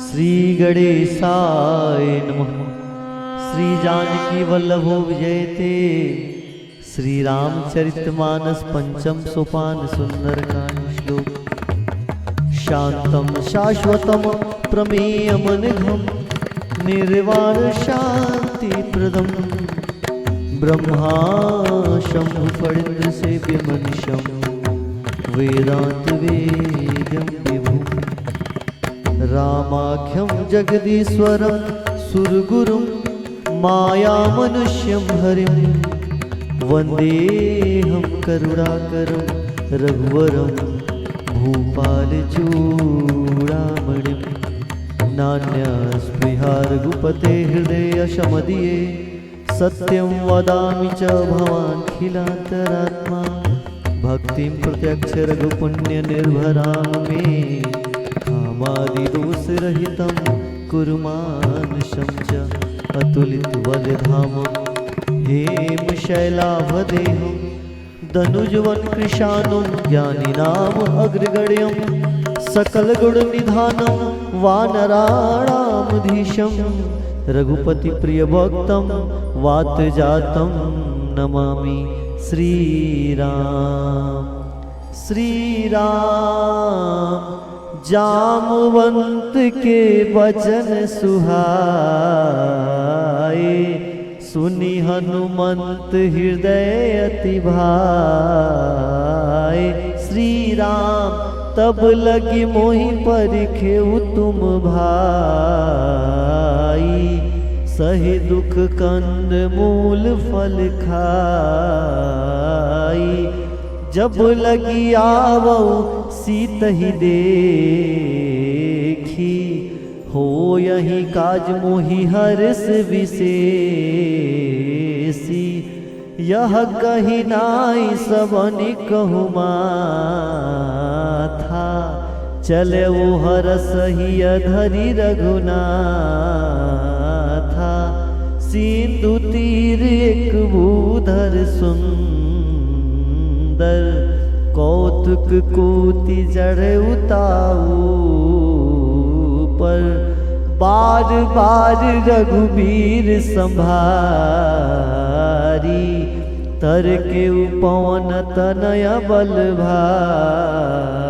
श्री गणेशाय नमः। श्री जानकी वल्लभो विजयते। श्री रामचरितमानस पंचम सोपान सुंदरकांड श्लोक। शांतम शाश्वतम प्रमेयमनघम निर्वाण शांति प्रदम ब्रह्मा शंभु फणीन्द्र सेव्य मनीषम वेदांत वेद्यम विभुम रामाख्यम जगदीश्वरम सुरगुरुम माया मनुष्यम हरिम वंदेहम करुणाकरम रघुवरम भूपाल चूड़ामणिम नान्यस्पृहा रघुपते हृदय शमदीये सत्यं वदामि च भवाखिलान्तरात्मा भक्तिं प्रत्यक्ष रघुपुण्य निर्भरां मे कामादिदोषरहितं कुरु मानसं च अतुलितबलधामं हेमशैलाभदेहं दनुजवन कृशानं ज्ञानिनाम अग्रगण्यं सकलगुणनिधानं वानराणामधीशं रघुपति प्रिय भक्तम वात जातम नमामि श्री राम जामवंत के वचन सुहाए सुनि हनुमंत हृदय अति भाए। श्री राम तब लगी मोहि परिखेउ तुम भाई सही दुख कंद मूल फल खाई जब लगी आवो सीत ही देखी हो यही काज मोहि हर्ष विशेषी यह कही नाई सबनि कहु माथा चले वो हरस ही अधरी रघुनाथा सिंधु तीर एक भूधर सुंदर कौतुक कोटि जड़ उताऊ पर बार बार रघुबीर संभारी तर के उपवन तनय बल भारी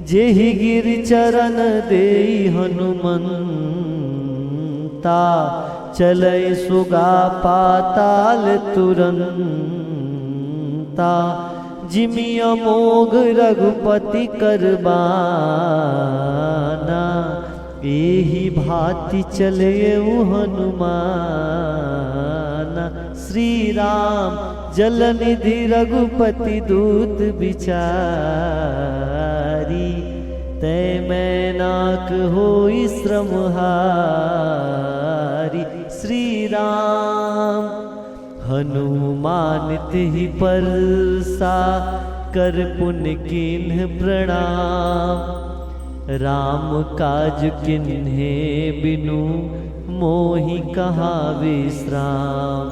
जेहि गिर चरण देई हनुमंता चलै सुगा पाताल तुरंता जिमि अमोघ रघुपति करबाना एहि भांति चले हनुमाना। श्री राम जलनिधि रघुपति दूत बिचारी तै मैनाक होई श्रमहारी। श्री राम हनुमान तिहि परसा कर पुण्य किन्ह प्रणाम राम काज किन्हे बिनु मोहि कहाँ विश्राम।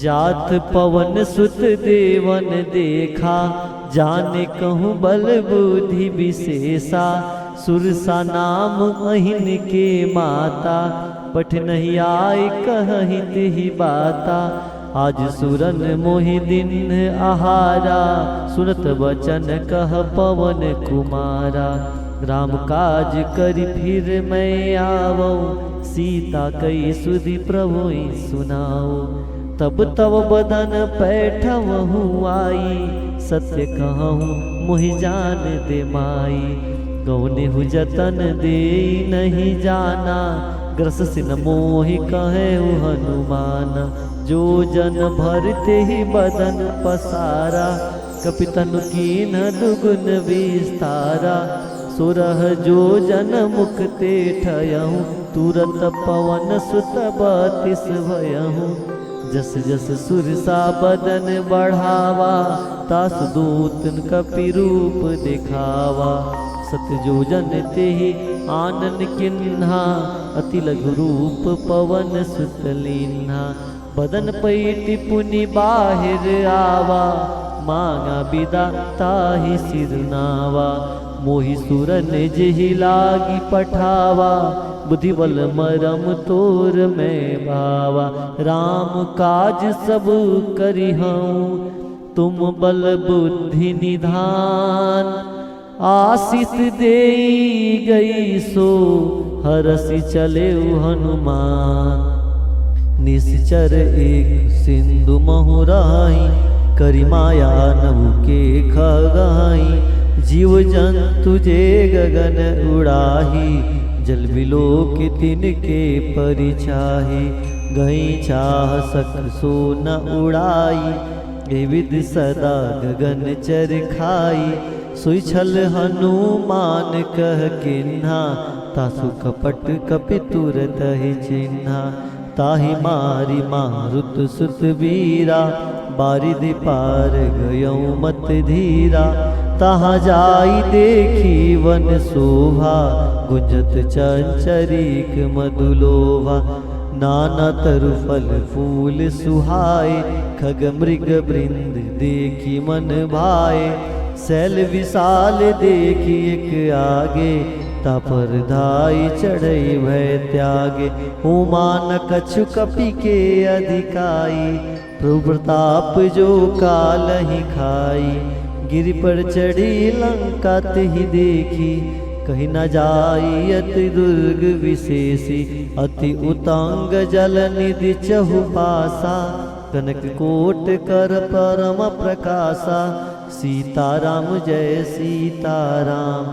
जात पवन सुत देवन देखा जाने कहूँ बल बुद्धि विशेषा सुरसा नाम अहिन के माता पठ नहीं आय कहि तिहि बाता आज सुरन मोहि दिन आहारा सुनत वचन कह पवन कुमारा। राम काज करि फिर मैं आवो सीता कई सुधि प्रभु सुनाओ तब तव बदन पैठवहु आई सत्य कहूँ मोहि जान दे माई गौने हु जतन दे नहीं जाना ग्रस सिन मोहि कहे हनुमाना। जो जन भरते ही बदन पसारा कपितनु कीन दुगुन विस्तारा सुरह जो जन मुक्ते ठयहूँ तुरत पवन सुत बतिस भयहूँ जस जस सुरसा बदन बढ़ावा तास दूतन कपि रूप दिखावा सत्य जो जन तेहि आनन किन्हा अति लघु रूप पवन सुत लीन्हा बदन पैटि पुनि बाहिर आवा मांगा बिदा ताहि सिरनावा मोहि सुर निज ही लागी पठावा, बुद्धि बल मरम तोर में भावा। राम काज सब करिहऊँ, तुम बल बुद्धि निधान। आशीष देई गई सो, हरसि चले हनुमान। निश्चर एक सिंधु महुराई, करी माया नभु के खगाई। जीव जंतु जे गगन उड़ाही, जल बिलो के तिनके परिछाही। गई चाह सक सो न उड़ाई, विविध सदा गगन चर खाई। सोई छल हनुमान कह किन्हा, तासु कपट कपि तुरत ही चिन्हा। ताहि मारी मारुत सुत वीरा, बारिधि पार गयऊ मत धीरा। तहाँ जाई देखी वन शोभा, गुंजत चंचरीक मधुलोभा। नाना तरु फल फूल सुहाए, खग मृग वृंद देखी मन भाए। शैल विशाल देखी एक आगे, तापर धाई चढ़ई भय त्यागे। उमान कछु कपि के अधिकाई, प्रभु प्रताप जो काल ही खाई। गिरि पर चढ़ी लंका तेहि देखी, कहीं न जाई अति दुर्ग विशेषी। अति उतंग जल निधि चहुपासा, कनक कोट कर परम प्रकाशा। सीताराम जय सीताराम,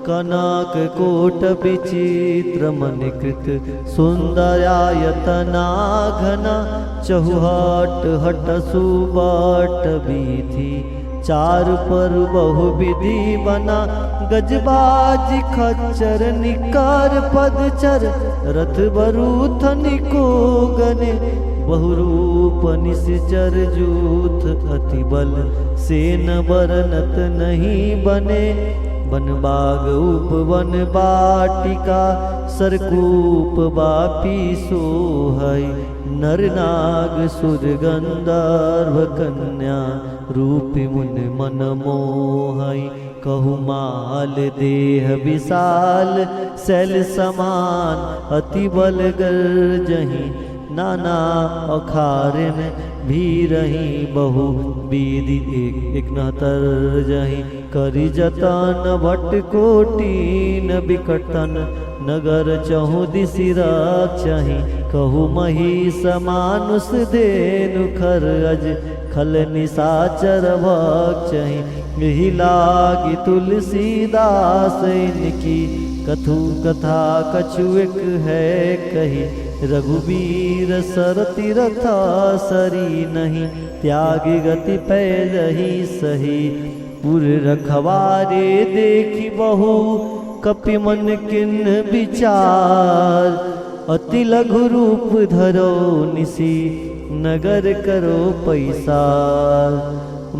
कनक कोट विचित्र मनिकृत। सुंदरायतना घना, चहुहट हट सुबट बीथी। चार पर बहु विधि बना, गजबाज खच्चर निकार पदचर। रथ बरूथ निको गने, बहुरूप निश्चर जूथ। अति बल सेन बरनत नहीं बने, वन बाग उपवन बाटिका। सरकूप बापी सोहई, नर नाग सुर गंधर्व कन्या। रूपी मुन मन मोहई, कहु माल देह विशाल। शैल समान अति बल गर्जही, नाना अखारिन भी रही। बहु विधि एक न तरजही, करी जतन भट कोटिन बिकटन। नगर चहु दिसि रक्षहि, कहु महिष मानुष धेनु खरअज। खल निशाचर भक्षहि, यही लागी तुलसीदास इनकी। कथु कथा कछु एक है कही, रघुवीर सरति रथा सरी नहीं। त्यागी गति पैदही सही, पुर रखवारे देखी बहु। कपि मन किन विचार, अति लघु रूप धरो निसी। नगर करो पैसार,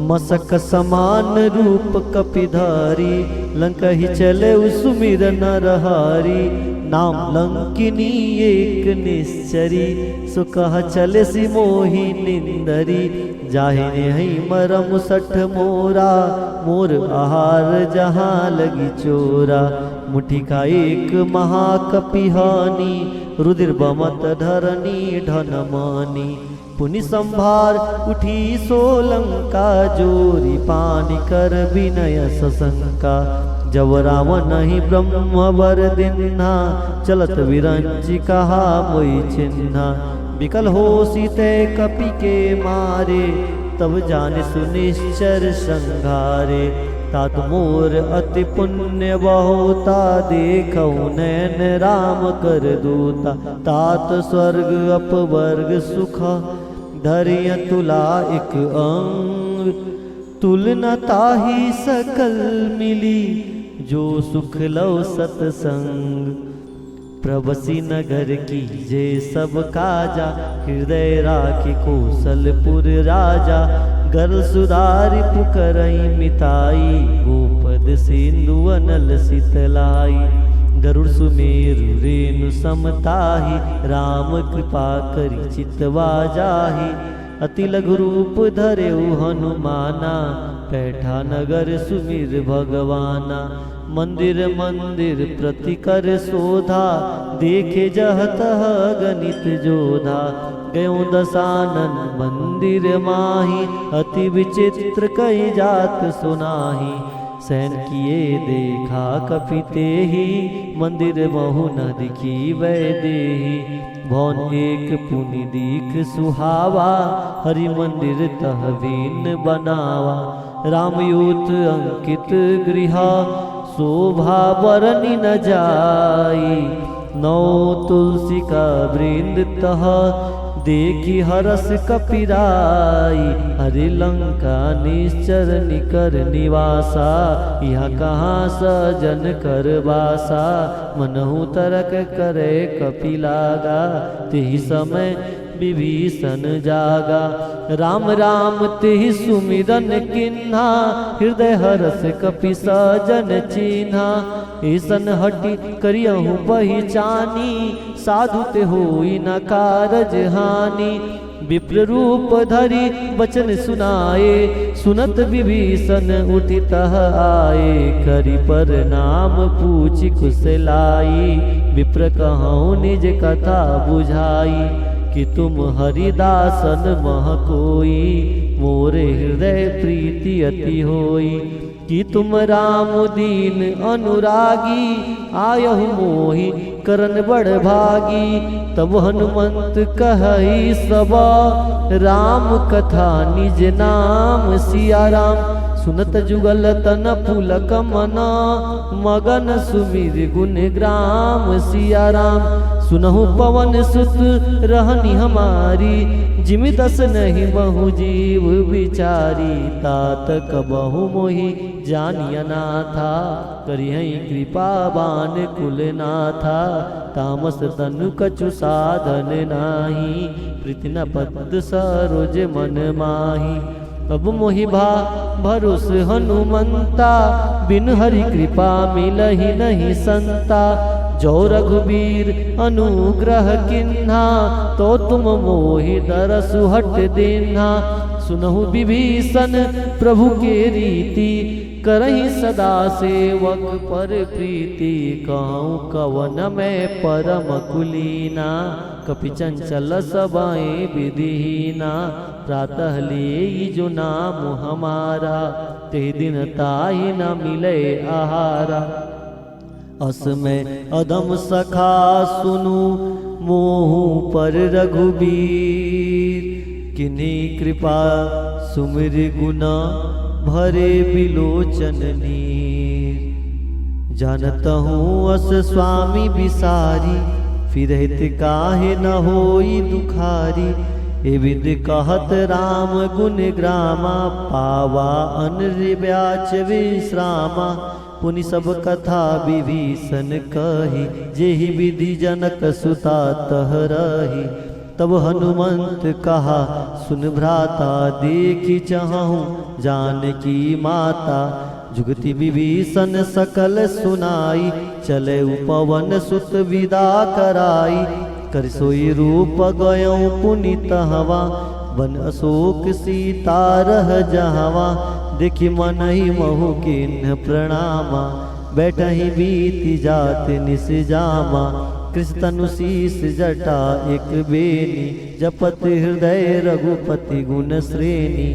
मसक समान रूप कपिधारी। लंका ही चले सुमिर नरहारी, नाम लंकिनी एक निश्चरी। सो कह चले सि मोहि निंदरी, जाहिने हई मरम सठ मोरा। मोर आहार जहाँ लगी चोरा, मुठी का एक महाकपिहानी। रुधिर बमत धरनी धन मानी, पुनि संभार उठी सोलंका। जोरी पानी कर विनय सशंका, जब रावण ही ब्रह्म वर दिन्हा। चलत विरंचि कहा मोई चिन्हा, विकल हो सीते कपि के मारे। तब जाने सुनिश्चर संघारे, तात मोर अति पुण्य बहुता। देखऊ नैन राम कर दूता, तात स्वर्ग अपवर्ग सुख। धरिय तुला एक अंग, तुलना ताही सकल मिली। जो सुख लव सतसंग, प्रबसी नगर की जे सब काजा। हृदय राखी कौशलपुर राजा, गर्ल सुधारी पुकरई मिताई। गोपद सिंधु अनल शीतलाई, गरुड़ सुमेरु रेणु समताही। राम कृपा करी चितवा जाही, अति लघु रूप धरेउ हनुमाना। पैठा नगर सुमिर भगवाना, मंदिर मंदिर प्रति कर शोधा, देखे जह तह गणित जोधा। गयो दसानन मंदिर माही, अति विचित्र कई जात सुनाही। सैन किए देखा कपिते ही, मंदिर महु न दिखी वैदेही। भवन एक पुनि दीख सुहावा, हरि मंदिर तह बीन बनावा। रामयूत अंकित गृह, शोभा बरनी न जाई। नौ तुलसी का वृंद तह, देखी हरस कपिराई। हरि लंका निश्चर निकर निवासा, यहाँ कहाँ सजन कर बासा। मनहु तरक करे कपिलागा, तेहि समय विभीषण जागा। राम राम तेहि सुमिरन किन्हा, हृदय हरस कपि सजन चिन्हा। ऐसन हटि करियहु पहिचानी, साधु ते होई न कारज हानि। विप्र रूप धरि वचन सुनाए, सुनत विभीषण उठि तह आए। करि प्रणाम पूछि कुशलाई, विप्र कहूँ निज कथा बुझाई। कि तुम हरिदासन मह कोई, मोरे हृदय प्रीति अति होई। कि तुम राम दीन अनुरागी, आयहु मोहि करन बड़ भागी। तब हनुमंत कहई सब, राम कथा निज नाम सिया राम। सुनत जुगल तन पुलक मना, मगन सुमिर गुण ग्राम सिया राम। सुनहु पवन सुत रहनी हमारी, जिमि दस नहीं बहु जीव विचारी। तात कबहु मोहि जानिय नाथा, करिहई कृपा बान कुल नाथा। तामस तनु कछु साधन नाही, प्रीति न पद सरोज मन माही। अब मोहि भरोस हनुमंता, बिन हरि कृपा मिलहि नहीं संता। जो रघुबीर अनुग्रह किन्हा, तो तुम मोहि दरसु हट देन्हा। सुनहु विभीषण प्रभु के रीति, करहि सदा सेवक पर प्रीति। कहूँ कवन में परम कुलीना, कपि चंचल सबाए विधिहीना। प्रातः ले जो नाम हमारा, ते दिन ताहि न मिले आहारा। अस में अदम सखा सुनु, मोहु पर रघुबीर। किन्हीं कृपा सुमिर गुना, भरे बिलोचन नीर। जानत हूँ अस स्वामी बिसारी, फिरहित काहे न होई दुखारी। ए विद कहत राम गुण ग्रामा, पावा अनर्व्याच विश्रामा। पुनि सब कथा विभीषण कही, जेहि विधि जनक सुता तह रही। तब हनुमंत कहा सुन भ्राता, देखी चाहूँ जानकी माता। जुगति विभीषण सकल सुनाई, चले पवन सुत विदा कराई। कर सोई रूप गयों पुनि तहवा, बन अशोक सीता रह जहवा। देखि मन ही महु किन्ह प्रणामा, बैठहि बीति जात निस जामा। कृष्ण तनु शीस जटा एक बेनी, जपत हृदय रघुपति गुण श्रेणी।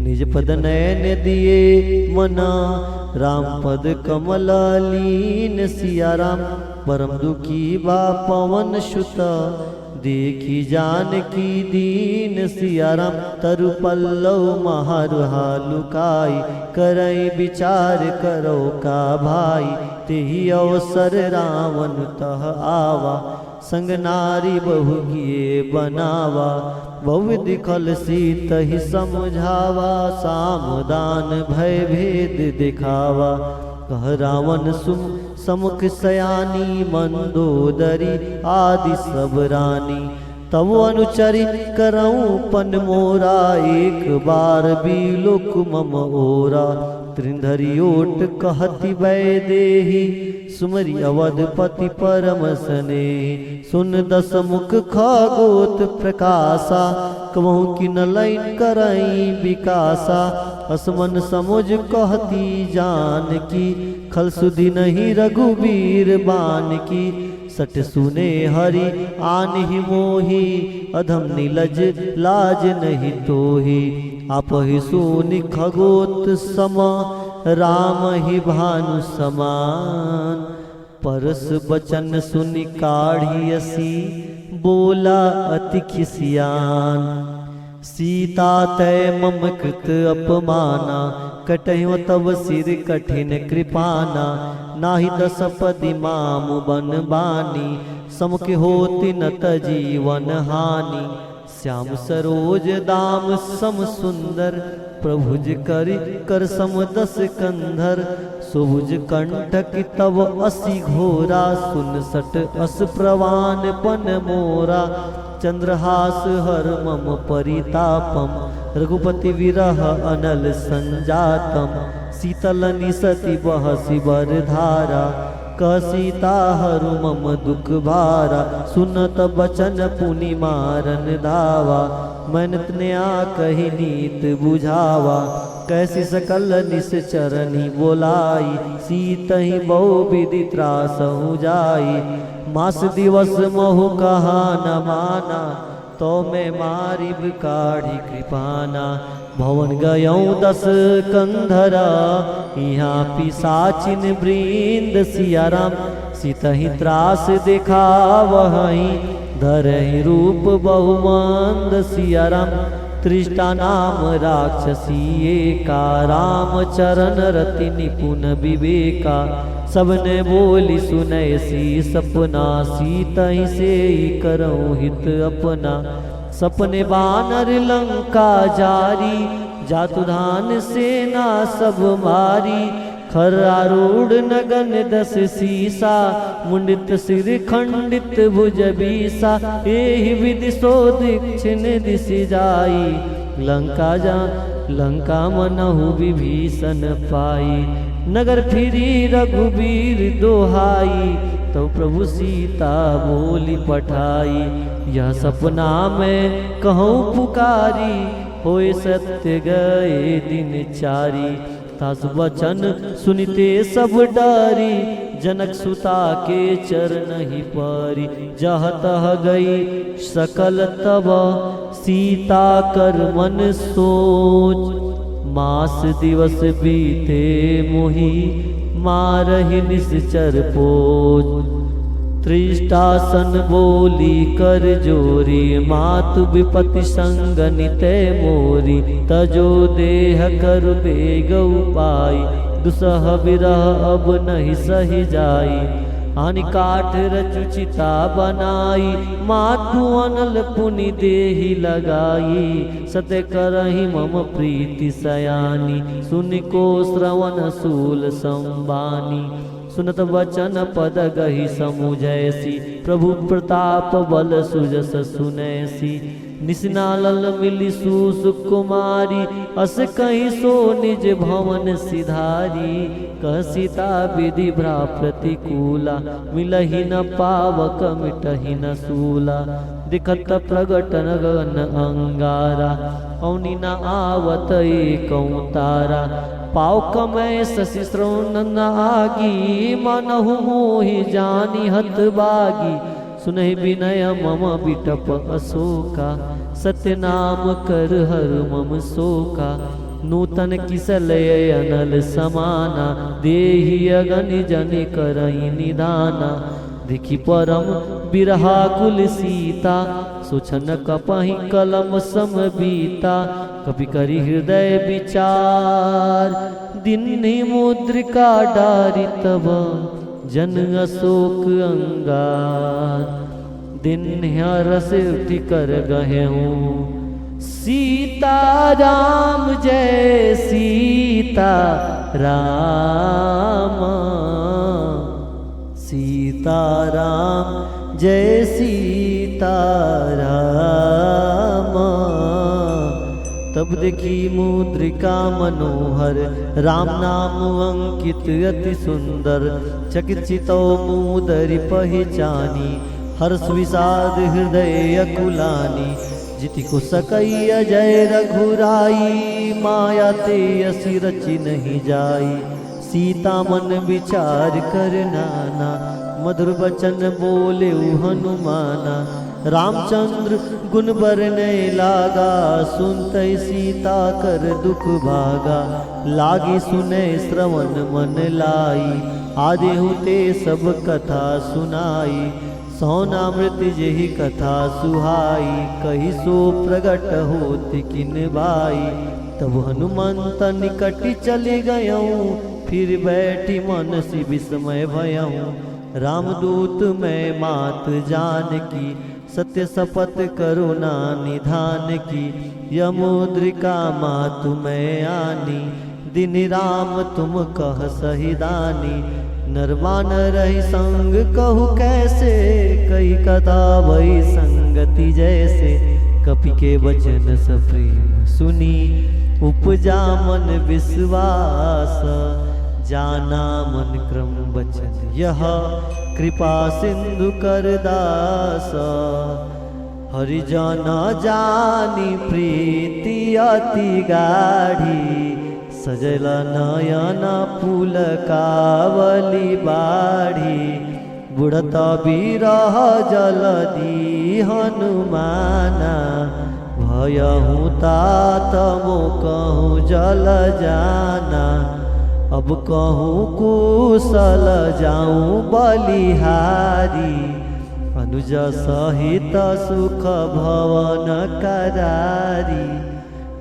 निज पद नयन दिए मना, राम पद कमल लीन सिया राम। परम दुखी बा पवन सुत, देखी जानकी दीन सिया राम। तरु पल्लव महारुहा लुकाई, करई विचार करो का भाई। तेहि अवसर रावण तह आवा, संग नारी बहु किए बनावा। बहु दिखल सीत ही समझावा, सामदान भय भेद दिखावा। कह रावण समुख सयानी, मंदोदरी आदि सब रानी। तब अनुचरि करऊं पन मोरा, एक बार बिलोक मम ओरा। त्रिंधरी ओट कहति वैदेही, सुमरि अवधपति परम स्नेही। सुन दस मुख खगोत प्रकाशा, कहूँ कि न लैन करई विकासा। असमन समुझ कहती जानकी, खल सुधि नहीं रघुबीर बान की, सट सुने हरि आन ही मोही, अधम नीलज लाज नहीं तोही। आप ही सुनि खगोत समा, राम ही भानु समान। परस बचन सुनि काढ़ियसी, बोला अति खिसियान। सीता तय मम कृत अपमाना, कटहु तव सिर कठिन कृपाना। नाही दसपदि मामु बन बानी, समके होति न तजीवन हानि। श्याम सरोज दाम सम सुंदर, प्रभुज करि कर सम दस कंधर। सुभुज कंठक तव असी घोरा, सुन सट अस प्रवान पन मोरा। चंद्रहास हर मम परितापम, रघुपति विरह अनल संजातम। शीतल निसति बहसि बरधारा, कह सीता हरु मम दुख भारा। सुनत बचन पुनि मारन धावा, मैनत न्या कही नीत बुझावा। कैसी सकल निश्चरणी बोलाई, सीतहि बहु विधि त्रासहु जाई। मास दिवस महु कहा न माना, तो मैं मारिब काढ़ी कृपाना। भवन गयौ दस कंधरा, यहाँ पिसाचिन वृंद सिया राम। सीतहि त्रास दिखावहि, धरहि रूप बहुमंद सिया राम। तृष्टा नाम राक्षसी एका, राम चरण रति निपुण विवेका। सबने बोली सुनय सी सपना, सीतहि से करऊँ हित अपना। सपने बानर लंका जारी, जातुधान सेना सब मारी। खर आरूढ़ नगन दस सीसा, मुंडित सिर खंडित भुज बीसा। एहि विधि सो दीक्षिण दिश जाई, लंका मनहु विभीषण पाई। नगर फिरी रघुबीर दोहाई, तो प्रभु सीता बोली पठाई। यह सपना में कहूँ पुकारी, होए सत्य गए दिन चारी। तास वचन सुनिते सब डारी, जनक सुता के चरण ही पारी। जह तह गई सकल तब, सीता कर मन सोच। मास दिवस बीते मोहि, मारहि निश्चर पोच। तृष्टासन बोली कर जोरी, मातु विपति संग निते मोरी। तजो देह कर बेग उपाय, दुसह विरह अब नहीं सही जाई। आनि काठ रचु चिता बनाई, मातु अनल पुनि देहि लगाई। सत्य करहि मम प्रीति सयानी, सुनि को श्रवण सूल संबानी। सुनत वचन पद गहि समुझैसी, प्रभु प्रताप बल सुजस सुनैसी। निस्नालल मिली सुकुमारी, अस कहीं सो निज भवन सिधारी। कह सीता विधि भ्रा प्रतिकूला, मिलहि न पावक मिटहि न सूला। दिखत प्रगट नगन अंगारा, औनि न आवत एकौ तारा। पाव कमय शशि श्रवण न आगी, मनहु मोहि जानि हत बागी। सुनहि विनय मम बिटप अशोका, सत्य नाम कर हर मम शोका। नूतन किसलय अनल समाना, देहि अगनि जनि करहि निदाना। देखी परम बिरहाकुल सीता, सुछन कपहि कलम सम बीता। कपि करि हृदय विचार, दिन्हि मुद्रिका डारि तब। जन अशोक अंगार, दिन्हि रस उठि कर गहेहूँ। सीता राम जय सीता राम, सीता राम जय सीता राम। तब देखी मुद्रिका मनोहर, राम नाम अंकित अति सुंदर। चकित चितौ मुदरि पहचानी, हर्ष विषाद हृदय अकुलानी। जिति को सकई अजय रघुराई, माया ते असी रचि नहीं जाई। सीता मन विचार कर नाना, मधुर वचन बोले हनुमाना। रामचंद्र गुण बरने लागा, सुनते सीता कर दुख भागा। लागी सुने श्रवण मन लाई, आदि होते सब कथा सुनाई। सौनामृत जेहि कथा सुहाई, कही सो प्रगट होत किन बाई। तब हनुमंत निकट चले गयऊँ, फिर बैठी मन सी विस्मय भयऊँ। रामदूत मैं मात जानकी, सत्य शपथ करुणा निधान की। यमुद्रिका मातु मैं आनी, दिन राम तुम कह सहिदानी। नरमान रही संग कहु कैसे, कई कथा वही संगति जैसे। कपि के वचन सप्रेम सुनी, उपजा मन विश्वास। जाना मन क्रम वचन यह, कृपा सिंधु कर दास। हरिजन जानी प्रीति अति गाढ़ी, सजल नयन फूल कावली बाढ़ी। बुढ़त बिरह जलदी हनुमाना, भयहु तात मो कहूँ जल जाना। अब कहूँ कुशल जाऊँ बलिहारी, अनुज सहित सुख भवन करारी।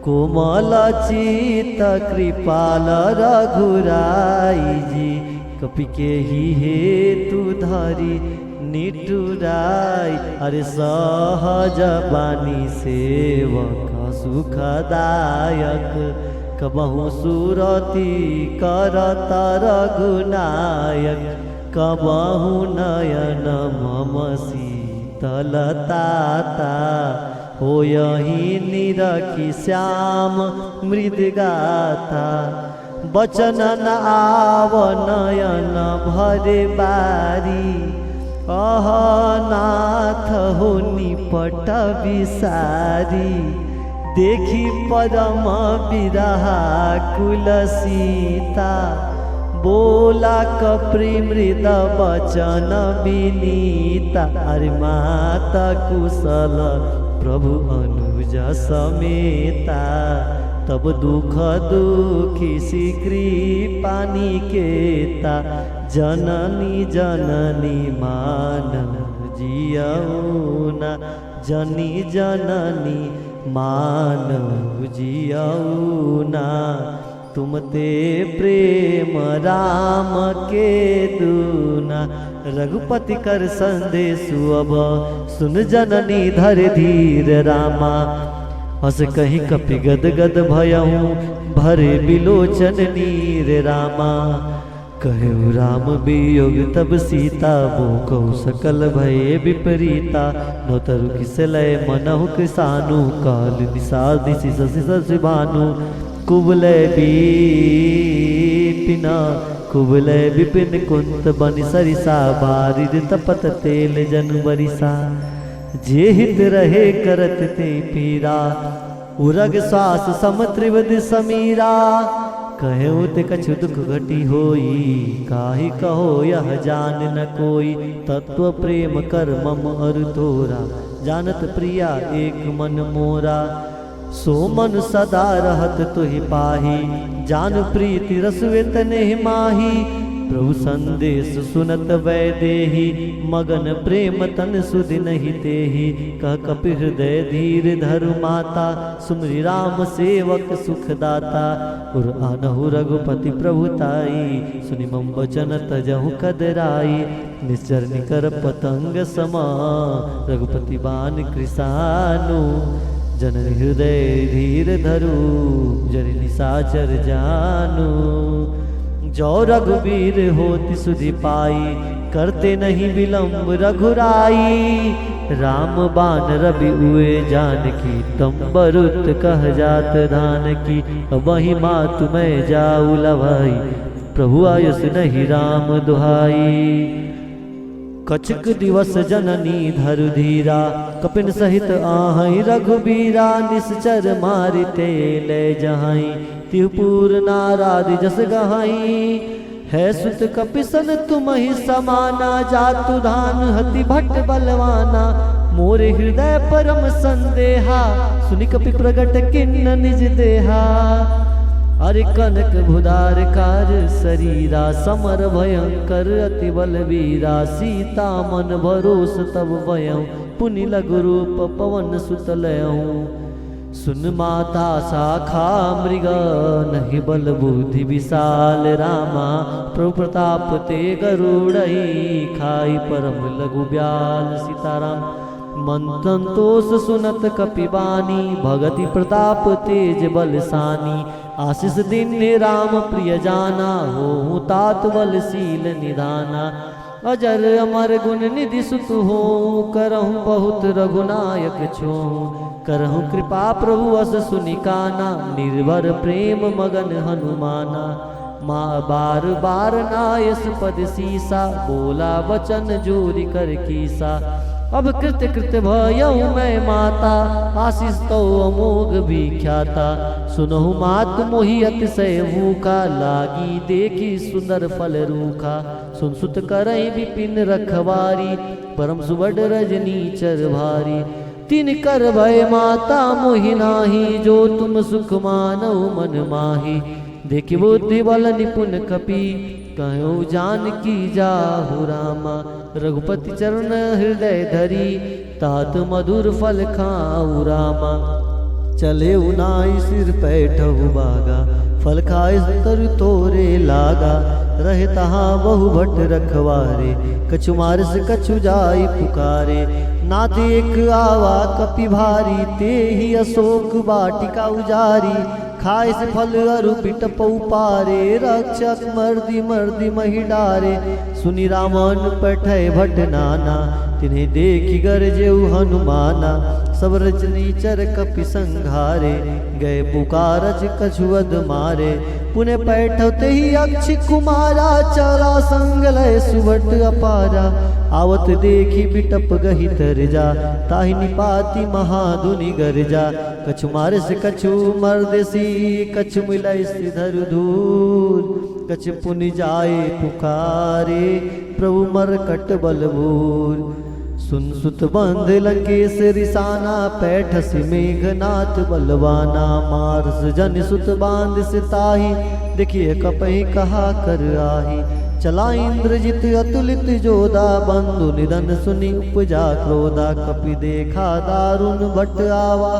कोमल चित कृपाल रघुराई जी, कपि के ही हेतु धरी निटुराई। अरे सहज बानी सेवक सुखदायक, कबहु सुरति करत रघुनायक। कबहु नयन मम शीतलताता, हो यही निरखी श्याम मृदगाथा। बचन न आव नयन भरे बारी, अह नाथ हो निपट विसारी। देखी परम विरहा कुल सीता, बोला कपि मृद वचन विनीता। अरे माता कुशल प्रभु अनुज समेता, तब दुख दुखी शीघ्री पानिकेता। जननी जननी मानव जियौना, जनी जननी मानव जियौना। तुम ते प्रेम राम के दूना, रघुपति कर संदेशु अब सुन जननी धर धीर रामा। हस कहीं कपि गद गद भयहूँ, भरे बिलोचन नीर रामा। कहु राम वियोग तब सीता, मोकहु सकल भय विपरीता। नौतरु किसलय मनहु किसानु, काल निषाद दिशि शशि शशि भानु। कुबलय विपिना कुबलय विपिन कुंत बनि सरिसा। बारिद तपत तेल जन बरिसा, जे हित रहे करत ते पीरा। उरग श्वास सम त्रिवद समीरा, कहु ते कछु दुख घटी होई। काहि कहो यह जान न कोई, तत्व प्रेम कर मम अरु तोरा। जानत प्रिया एक मन मोरा, सो मन सदा रहत तुहि पाही। जान प्रीति रसवेत नेहि माही, प्रभु संदेश सुनत वैदेही। मगन प्रेम तन सुधि नहीं तेहि, कह कपि हृदय धीर धरु माता। सुमरि राम सेवक सुखदाता, उर आनहु रघुपति प्रभुताई। सुनि मम वचन तजहु कदराई, निश्चर निकर पतंग समा। रघुपति बान कृसानु, जननी हृदय धीर धरु। जनि निशाचर जानु, जो रघुवीर होति सुधि पाई। करते नहीं विलंब रघुराई, राम बान रवि उए जानकी। तम बरुत कह जात धान की, वही मातु मैं जाऊ लवाई। प्रभु आयुष नहीं राम दुहाई। कछुक दिवस जननी धरु धीरा, कपिन सहित आहई रघुबीरा। निश्चर मारिते ले जहाई, तिहुपुर नारादि जस गहाई। है सुत कपिसन तुम ही समाना, जातु धान हति भट्ट बलवाना, मोरे हृदय परम संदेहा, सुनि कपि प्रगट किन्न निज देहा। अरे कनक भुदार कार शरीरा, समर भयंकर अति बलवीरा, सीता मन भरोस तब भयं, पुनि लघु रूप पवन सुत लयऊं। सुन माता शाखा मृग, नहीं बल बुद्धि विशाल रामा, प्रभु प्रताप ते गरुड़ई, खाई परम लघु ब्याल सीताराम। मन संतोष सुनत कपिबानी, भगति प्रताप तेज बलसानी, आशीष दीन्य राम प्रिय जाना, हो तात बलशील निधाना। अजर अमर गुण निधि सुत हो, करहूँ बहुत रघुनायक छो, करहूँ कृपा प्रभु अस सुनिकाना, निर्भर प्रेम मगन हनुमाना। माँ बार बार नायस पद सीसा, बोला वचन जोरी कर कीसा, अब कृत्य कृत्य भयऊ मैं माता, आशीष तो अमोघ विख्याता। सुनहु मात मोहि अतिशय भूखा, लागी देखी सुंदर फल रूखा। सुन सुत करई विपिन रखवारी, परम सुबड रजनी चर भारी। तीन कर भय माता मोहि नाही, जो तुम सुख मानौ मन माही। देखि बुद्धि बल निपुण कपि, कहूँ जानकी जाहु रामा। रघुपति चरण हृदय धरी, तात मधुर फल खाऊ रामा। चले उनाई सिर पैठहु बागा, फल खाए तरु तोरे लागा। रहे तहाँ बहु भट्ट रखवारे, कछु मार से कछु जाई पुकारे। नाथ एक आवा कपि भारी, ते ही अशोक वाटिका उजारी। खाए से फल अरु बिटपौ पारे, रक्षक मर्दी मर्दी मही डारे। सुनि रावण पैठय भट नाना, तिन्हें देखी गरजेउ हनुमाना। सब रजनीचर कपि संघारे, गए पुकारज कछुअद मारे। पुने पैठते ही अक्ष कुमारा, चला संग लय सुभट अपारा। आवत देखी बिटप गही तरजा, ताहि निपाति महाधुनि गरजा। कछु मारे से कछु मर्देसी, कछु मिलय सिधर धूल। कछु पुनि जाए पुकारे, प्रभु मरकट बलबूल। सुन सुत बंध लंकेश रिसाना, पैठस मेघनाथ बलवाना। मारस जन सुत बांध सिताही, देखिए कपहि कहा कर आही। चला इंद्रजित अतुलित जोधा, बंधु निधन सुनि उपजा क्रोधा। कपि देखा दारुण भट्ट आवा,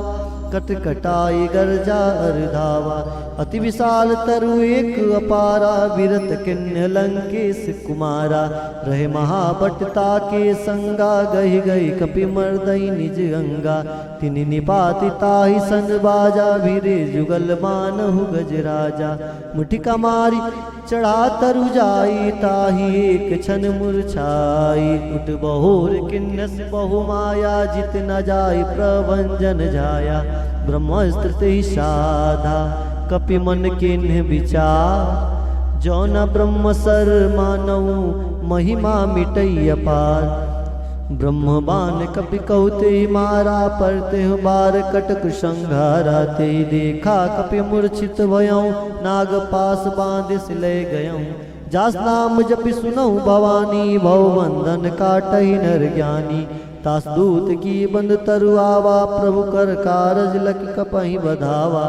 कटकटाई गर्जा अर्धावा। अति विशाल तरु एक अपारा, विरत किन्ह लंकेश कुमारा। रहे महाभट्टता के संगा, गही गही कपि मर्दई निज अंगा। तिनि निपाति ताहि सन बाजा, भिरे जुगल मानहु गजराजा। मुठिका मारी चढ़ा तरु जाई, ताहि एक क्षण मूर्छाई। उठ बहोर किन्नस बहु माया, जित न जाय प्रभंजन जाया। ब्रह्मास्त्र ते साधा, कपि मन किन्ह विचार। जौन ब्रह्म सर मानऊ, महिमा मिटई अपार। ब्रह्म बाण कपि कहते मारा, परते बार कटक संघारा। ते देखा कपि मूर्छित भयऊँ, नाग पास बांध सिले गयऊँ। जास नाम जपि सुनऊ भवानी, भव बंधन काटहि नर ज्ञानी। तास दूत की बंद तरु आवा, प्रभु कर कारज लख कपहि बधावा।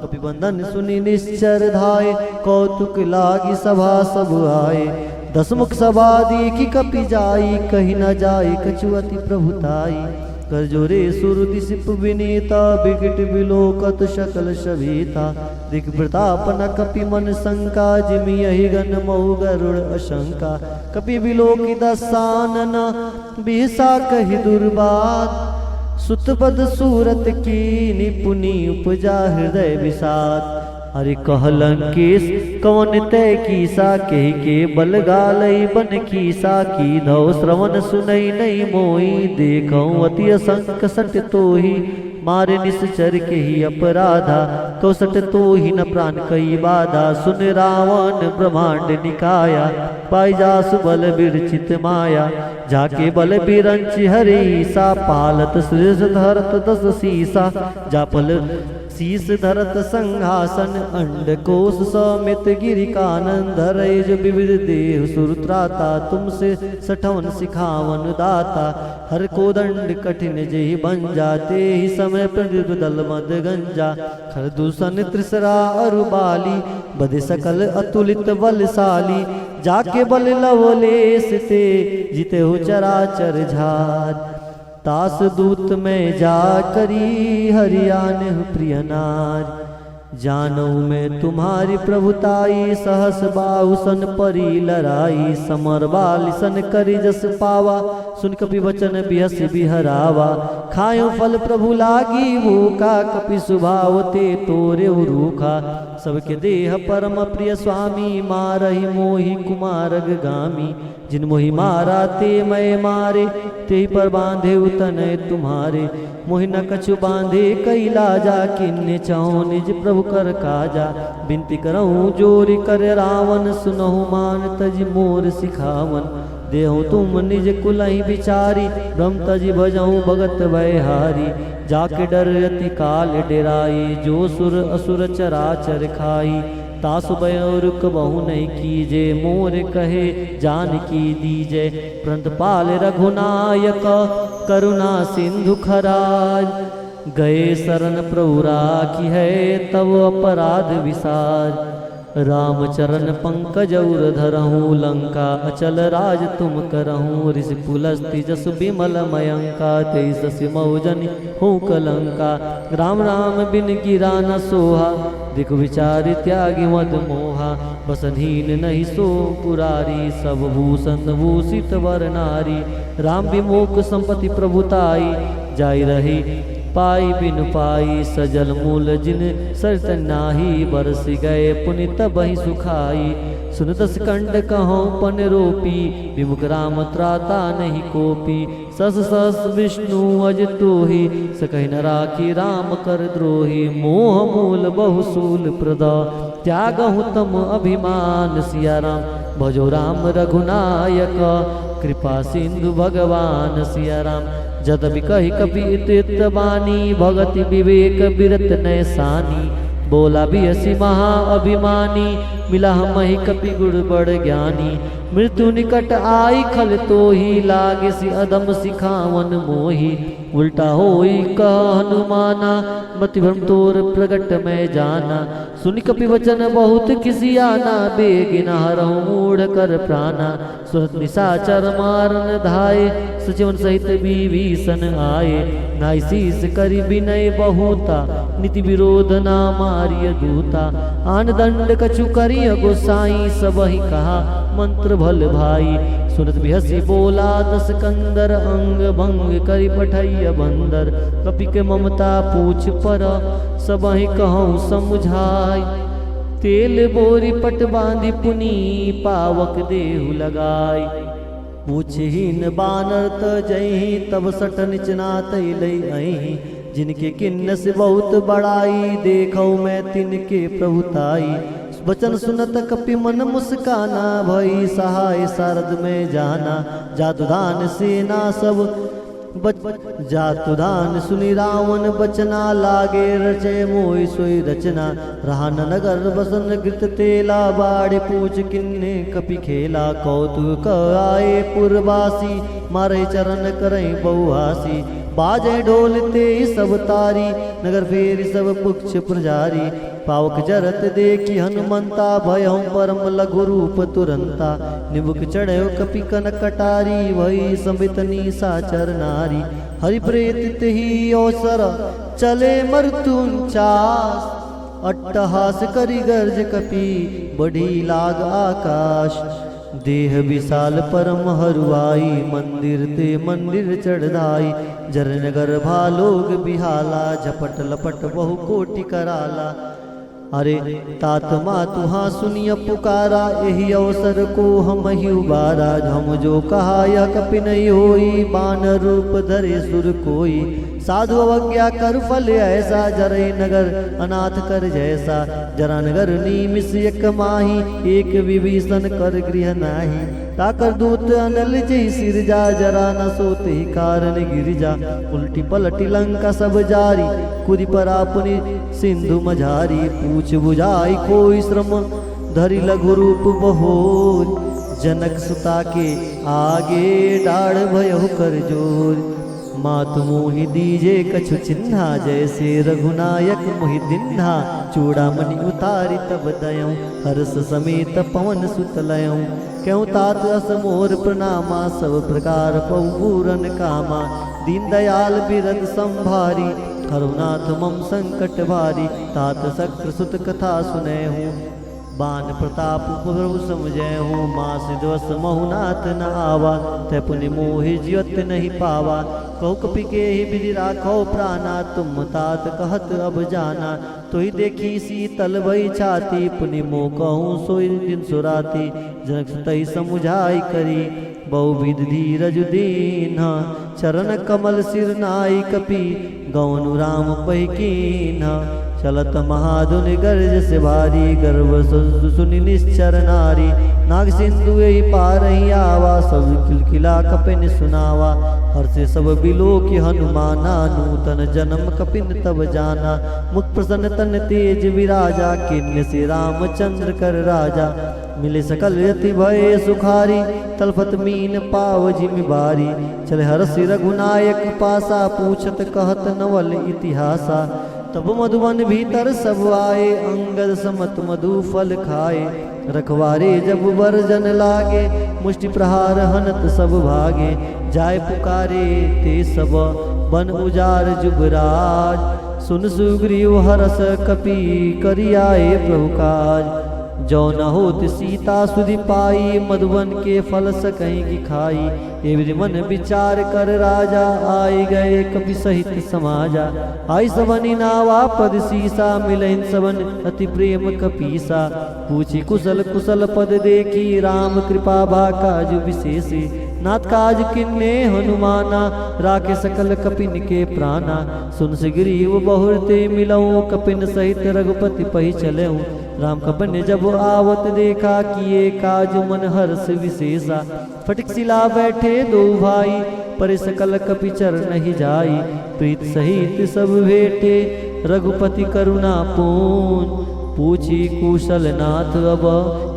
कपि बंधन सुनि निश्चर धाये, कौतुक लागी सभा सब आए। दसमुख सभा देखी कपि जाई, कही न जाई कछु अति प्रभुताई। कर जोरे सुर दिसिप विनीता, बिकट बिलोकत सकल सभीता। दिख प्रताप न कपि मन शंका, जिमि यही गण मऊ गरुड़ अशंका। कपि बिलोकी दसानन, बिहसा कहि दुर्बात। सुतपद सूरत की निपुनि, उपजा हृदय विषाद। अरे कहलंकेश कौन तय कीसा, कही के बल गालई बन कीसा। की धौ श्रवण सुनई नहीं मोई, देखऊं अति असंक सट तोही। मारे निश्चर के ही अपराधा, तो सट तो ही न प्राण कई बाधा। सुन रावण ब्रह्मांड निकाया, पाई जासु बल विरचित माया। जाके बल बिरंच हरीसा, पालत सृज धरत दस सीसा। जा पल शीस धरत संहासन अंडकोश समित गिरि कानन धरे जो विविध देह सुरत्राता तुमसे सठवन सिखावन दाता हर को दंड कठिन जेहि बन जाते ही समय प्रदीप दल मद गंजा खर दूषण त्रिसरा अरुबाली बधे सकल अतुलित बलशाली जाके बल लवलेस ते जीते हो चराचर झार तास दूत में जा करी हरियाण प्रिय नार जानू मैं तुम्हारी प्रभुताई सहस बाहुसन परी लड़ाई समर बालिसन करी जस पावा सुन कपि वचन बिहस बिहरावा खायो फल प्रभु लागी भूखा कपि सुभावते तोरे रूखा सबके देह परम प्रिय स्वामी मारहि मोहि कुमारग गामी जिन मोहि मारा ते मैं मारे ते पर बांधे उतने तुम्हारे मोहि न कछु बांधे कैला जा किन्ने चाहो निज प्रभु कर काजा बिनती करऊँ जोरी कर रावण सुनहु मान तज मोर सिखावन देहु तुम निज कुलहि बिचारी ब्रह्म तजी भजऊँ भगत वैहारी जाके डर अति काल डेराई जो सुर असुर चराचर खाई तासु रुक बहु नहीं कीजे मोर कहे जान की दीजे प्रंतपाल रघुनायक करुणा सिंधु खराज गए शरण प्रभु राखी है तब अपराध विसार रामचरण पंकज उर धरहूँ लंका अचल राज तुम करहूँ ऋषि पुलस्ति जस विमल मयंका तेईस मौजन हो कलंका राम राम बिन गिरा न सोहा दिख विचार त्यागी मद मोहा बसनहीन नहीं सो पुरारी सब भूषण भूषित वर नारी राम विमोक संपत्ति प्रभुताई जाई रही पाई बिन पाई सजल मूल जिन सरत नाही बरस गए पुनित बहि सुखाई सुन दस कंड कहो पन रोपी विमुख राम त्राता नहीं कोपी सस सस विष्णु अज तोहि सकहि न राखी राम कर द्रोही मोह मूल बहुसूल प्रदा त्यागहु तम अभिमान सिया राम भजो राम रघुनायक कृपा सिंधु भगवान सिया राम जदपि कही कपि इतित बानी भगति विवेक बिरत नैसानी बोला भी हसी महा अभिमानी मिला मही कपि गुड़ बड़ ज्ञानी मृत्यु निकट आई खल तो ही लागे सी अदम सिखावन मोही उल्टा होई कह हनुमाना मति भ्रम तोर प्रगट में जाना सुनि कपि वचन बहुत किसी आना बेगिन हरहु मूढ़ कर प्राणा सुरत निशाचर मारन धाये सचिवन सहित विभीषण आए नाई शीस करी विनय बहुता नीति विरोध ना मारिय दूता आन दंड कछु करिय गोसाई सब ही कहा मंत्र भल भाई सुनत बिहसी बोला दस कंदर अंग भंग करी पठैय बंदर कपि के ममता पूछ पर सब ही कहूँ समझाई तेल बोरी पट बांधी पुनी पावक देहु लगाई पूछहीन बानर त जही तब सट निचना तैलई अही जिनके किन्नस बहुत बड़ाई देखो मैं तिनके प्रभुताई वचन सुनत कपि मन मुस्काना भई सहाय शारद में जाना जातुदान सेना सब जातुदान सुनि रावण बचना लागे रचे मोहि सोई रचना रहान नगर बसन गृत तेला बाड़े पूछ किन्ने कपि खेला कौतुक आए पुरवासी मारे चरण करई बहुहासी बाजे ढोलते सब तारी नगर फेरी सब पुक्ष पुजारी पावक जरत देखी हनुमंता भयं परम लघु रूप तुरंता निमुख चढ़ो कपि कन कटारी वही संबितनी साचर नारी हरि प्रेत ही अवसर चले मृत्युंचास अट्टहास करी गर्ज कपि बढ़ी लाग आकाश देह विशाल परम हरुआई मंदिर ते मंदिर चढ़ाई जरनगर भालोग बिहाला झपट लपट बहु कोटि कराला अरे तात मातुहा सुनिय पुकारा, यही अवसर को हम ही उबारा। हम जो कहा यह कपि नहीं होई, बान रूप धरे सुर कोई। साधु अवज्ञा कर फल ऐसा, जरे नगर अनाथ कर जैसा। जरा नगर नीमिस एक माही, एक विभीषण कर गृह नाही। ताकर दूत अनल जय सिरजा, जरा न सोते ही कारण गिरजा। उल्टी पलटी लंका सब जारी, कुदी पर अपनी सिंधु मझारी। पूछ बुझाई कोई श्रम, धरि लघु रूप बहोर। जनक सुता के आगे डाढ़ भयहु कर जोर। मातु मोहि दीजे कछु चिन्हा, जैसे रघुनायक मोहि दिन्हा। चूड़ामणि उतारी तब दयऊँ, हर्ष समेत पवन सुत लयऊँ। क्यों तात अस मोर प्रणामा, सब प्रकार पौ पूरन कामा। दीन दयाल बिरद संभारी, हरुनाथ मम संकट भारी। तात शक्र सुत कथा सुनै हूँ, बान प्रताप प्रभु समझे हूँ। माँ सिद्धवस महुनाथ न आवा, तै पुनि मोहि जियत नहीं पावा। कहु कपि के ही विधि राखो प्राणा, तुम तात कहत अब जाना। तो ही देखी शीतल भई छाती, पुनि मोह कहूँ सोई दिन सुराती। जनक तही समुझाई करी, बहुविध धीरज दीन्हा। चरण कमल सिर नाई कपि, गौनु राम पहि कीन्हा। चलत महाधुनि गर्ज से भारी, गर्व सुनि निश्चर नारी। नाग सिंधु ही पार ही आवा, सब किलकिला कपिन सुनावा। हर्षे सब बिलो की हनुमाना, नूतन जन्म कपिन तब जाना। मुख प्रसन्न तन तेज विराजा, किन्य से रामचंद्र कर राजा। मिले सकल यति भय सुखारी, तलफत मीन पाव जिमि बारी। चले हरसि रघुनायक पासा, पूछत कहत नवल इतिहासा। तब मधुवन भीतर सब आए, अंगद समत मधु फल खाए। रखवारे जब वर्जन लागे, मुष्टि प्रहार हनत सब भागे। जाय पुकारे ते सब, बन उजार जुबराज। सुन सुग्रीव हरस कपि, करि आए प्रभु काज। जो न होत सीता सुधि पाई, मधुवन के फल सकहीं की खाई। एवं मन विचार कर राजा, आए गए कपि सहित समाजा। आई सबनि नावा पद सीसा, मिलन सबन अति प्रेम कपीसा। पूछी कुशल कुशल पद देखी, राम कृपा भा काज विशेषी। नाथ काज किन्ने हनुमाना, राखे सकल कपिन के प्राणा। सुन सुग्रीव बहुरते मिलऊँ, कपिन सहित रघुपति पहि चलऊँ। राम कपन ने जब आवत देखा, किए काज मन हर्ष विशेषा। फटिक सिला बैठे दो भाई, पर सकल कपि चरण ही जाई। प्रीत सहित सब भेटे, रघुपति करुणा पूर्ण। पूछी कुशल नाथ अब,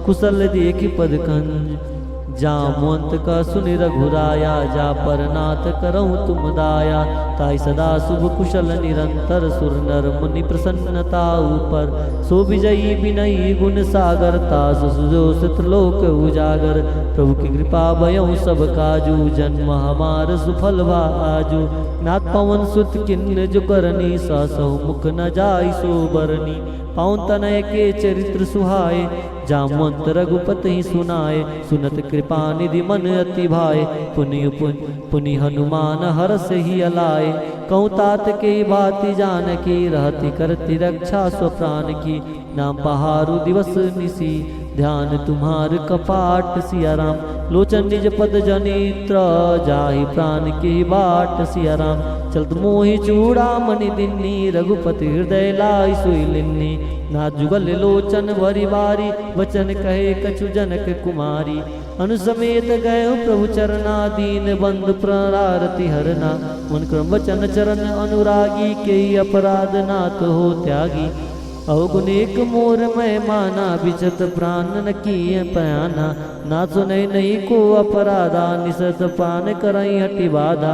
कुशल देखि पद कंज। जामवंत का सुनि रघुराया, जा पर नाथ करऊँ तुम दाया। ताई सदा शुभ कुशल निरंतर, सुर नर मुनि प्रसन्नता ऊपर। सो विजयी विनयी गुण सागर, तास सुजोष त्रिलोक उजागर। प्रभु की कृपा भयऊँ सब काजू, जन्म हमार सुफल भा आजू। नाथ पवन सुत किन्न जो करनी, सहसहु मुख न जाई सो बरनी। पाउन तनय के चरित्र सुहाए, जामवंत रघुपति ही सुनाए। सुनत कृपा निधि मन अति भाए, पुनि हनुमान हरस ही अलाए। कहूँ तात के बाति जान की, रहती करती रक्षा स्वप्राण की। नाम पहारु दिवस निसी, ध्यान तुम्हार कपाट सिया राम। लोचन निज पद जनित्र, जाहि प्राण की बाट सिया राम। चलत मोहि चूड़ामणि दिन्नी, रघुपति हृदय लाई सोई लिन्नी। नाथ जुगल लोचन भरी बारी, वचन कहे कछु जनक कुमारी। अनुसमेत गए प्रभु चरना, दीन बंधु प्रारति हरना। मन क्रम वचन चरण अनुरागी, के अपराध नाथ हो त्यागी। अवगुनेक मोर मैं माना, बिचत प्राण न किए पयाना। ना सुनई नहीं को अपराधा, निसत पान करई हटि बाधा।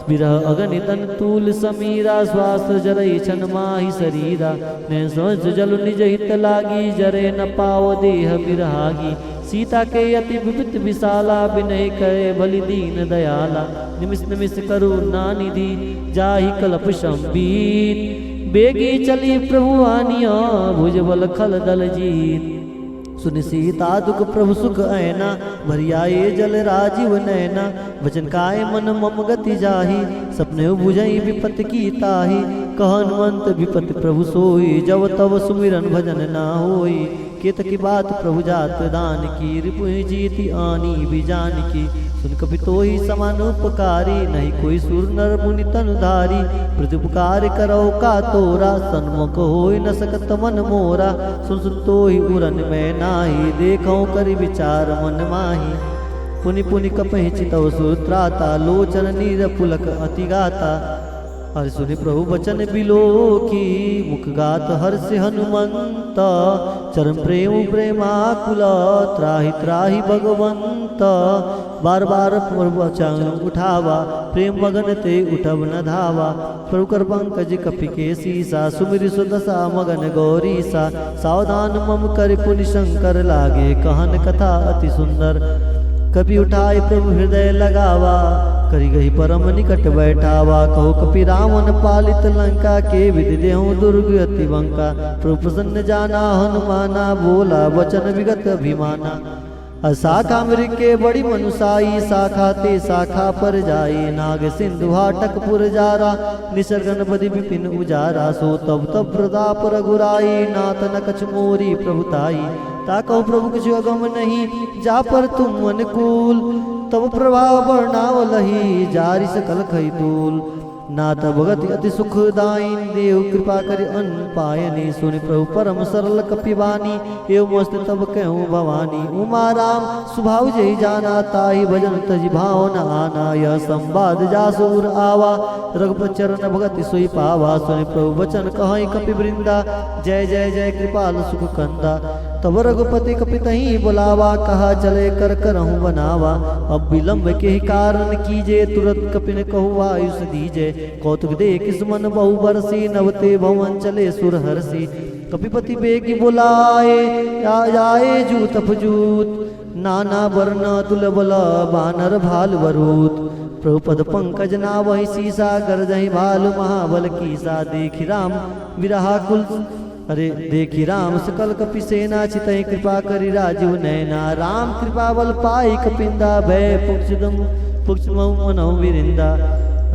विरह अगनितन तूल समीरा, श्वास जरई छन माही शरीरा। नैन समझ जल निज हित लागी, जरे न पाव देह बिरहागी। सीता के अति विपित विशाला, विनय करे बलि दीन दयाला। निमिष निमिष करुणा निधि, जाहि कल्प संबीत। बेगी चली प्रभु आनिया, भुज बल खल दल जीत। सुन सीता दुख प्रभु सुख ऐना, भरियाए जल राजीव नैना। वचन काय मन मम गति जाहि, सपने बुझई विपत की ताहि। कह हनुमंत विपत प्रभु सोई, जब तब सुमिरन भजन ना होई। केत की बात प्रभु जात दान की, रिपु जीति आनी भी जान की। सुन कपि तोहि समान उपकारी, नहीं कोई सुर नर मुनि तनुधारी। प्रत्युपकार करो का तोरा, सन्मुख होई न सकत मन मोरा। सुन सुन तोहि उरन में नाही, देखो करि विचार मन माही। पुनि पुनि कपहि चितौ सुर त्राता, लोचन नीर पुलक अति गाता। हरि सुनि प्रभु वचन बिलो की, मुख गात हर्ष हनुमंत। चरण प्रेम प्रेमाकुल, त्राहि त्राहि भगवंत। बार बार वचन उठावा, प्रेम मगन ते उठब न धावा। प्रभु कर पंकज कपि के सीसा, सुमिरि सुदशा मगन गौरी सा। सावधान मम कर पुनि शंकर, लागे कहन कथा अति सुंदर। कपि उठाए प्रभु हृदय लगावा, करी गई परम निकट बैठावा। कहो कपि रावण पालित लंका, के विधि देहु दुर्ग अति बंका। प्रभु प्रसन्न जाना हनुमाना, बोला वचन विगत अभिमाना। शाखा मृग के बड़ी मनुसाई, शाखा ते शाखा पर जाई। नाग सिंधु हाटक पुर जारा, निसर्गन बदि विपिन उजारा। सो तब तब प्रताप रघुराई, नाथ न कछ मोरी प्रभुताई। ताकौ प्रभु कुछ अगम नहीं, जा पर तुम अनुकूल। तब प्रभाव वर्णावलही, जारि सकल खई तूल। नाथ भगति अति सुखदायीन, देव कृपा करि अन्न पायनी। सुनि प्रभु परम सरल कपिवानी, एवं मस्त तब कहूँ भवानी। उमा राम स्वभाव जय जाना, ताहि भजन तजि भाव न आना। यह संवाद जासुर आवा, रघुपति चरण भगति सोई पावा। सुनि प्रभु वचन कहई कपि वृंदा, जय जय जय कृपाल सुख कंदा। तब रघुपति कपितहि बुलावा, कहा चले कर करहूँ बनावा। अब विलंब के ही कारण कीजे, तुरंत कपिन कहु आयुष दीजे। कौतुक देख मन बहु बरसी, नवते भवन चले सुर हर्षि। कपिपति बेगी बुलाए, जाए जूत फजूत। नाना वर्ण तुलबल, बानर भाल वरूत। प्रभु पद पंकज नावहि सीसा, गरजहि भालु महाबल कीसा। देखि राम विरहा कुल, अरे देखी राम सकल कपि सेना, चितहि कृपा करि राजीव नैना। राम कृपा बल पाई कपिंदा, भय पुक्ष मनहु विरिंदा।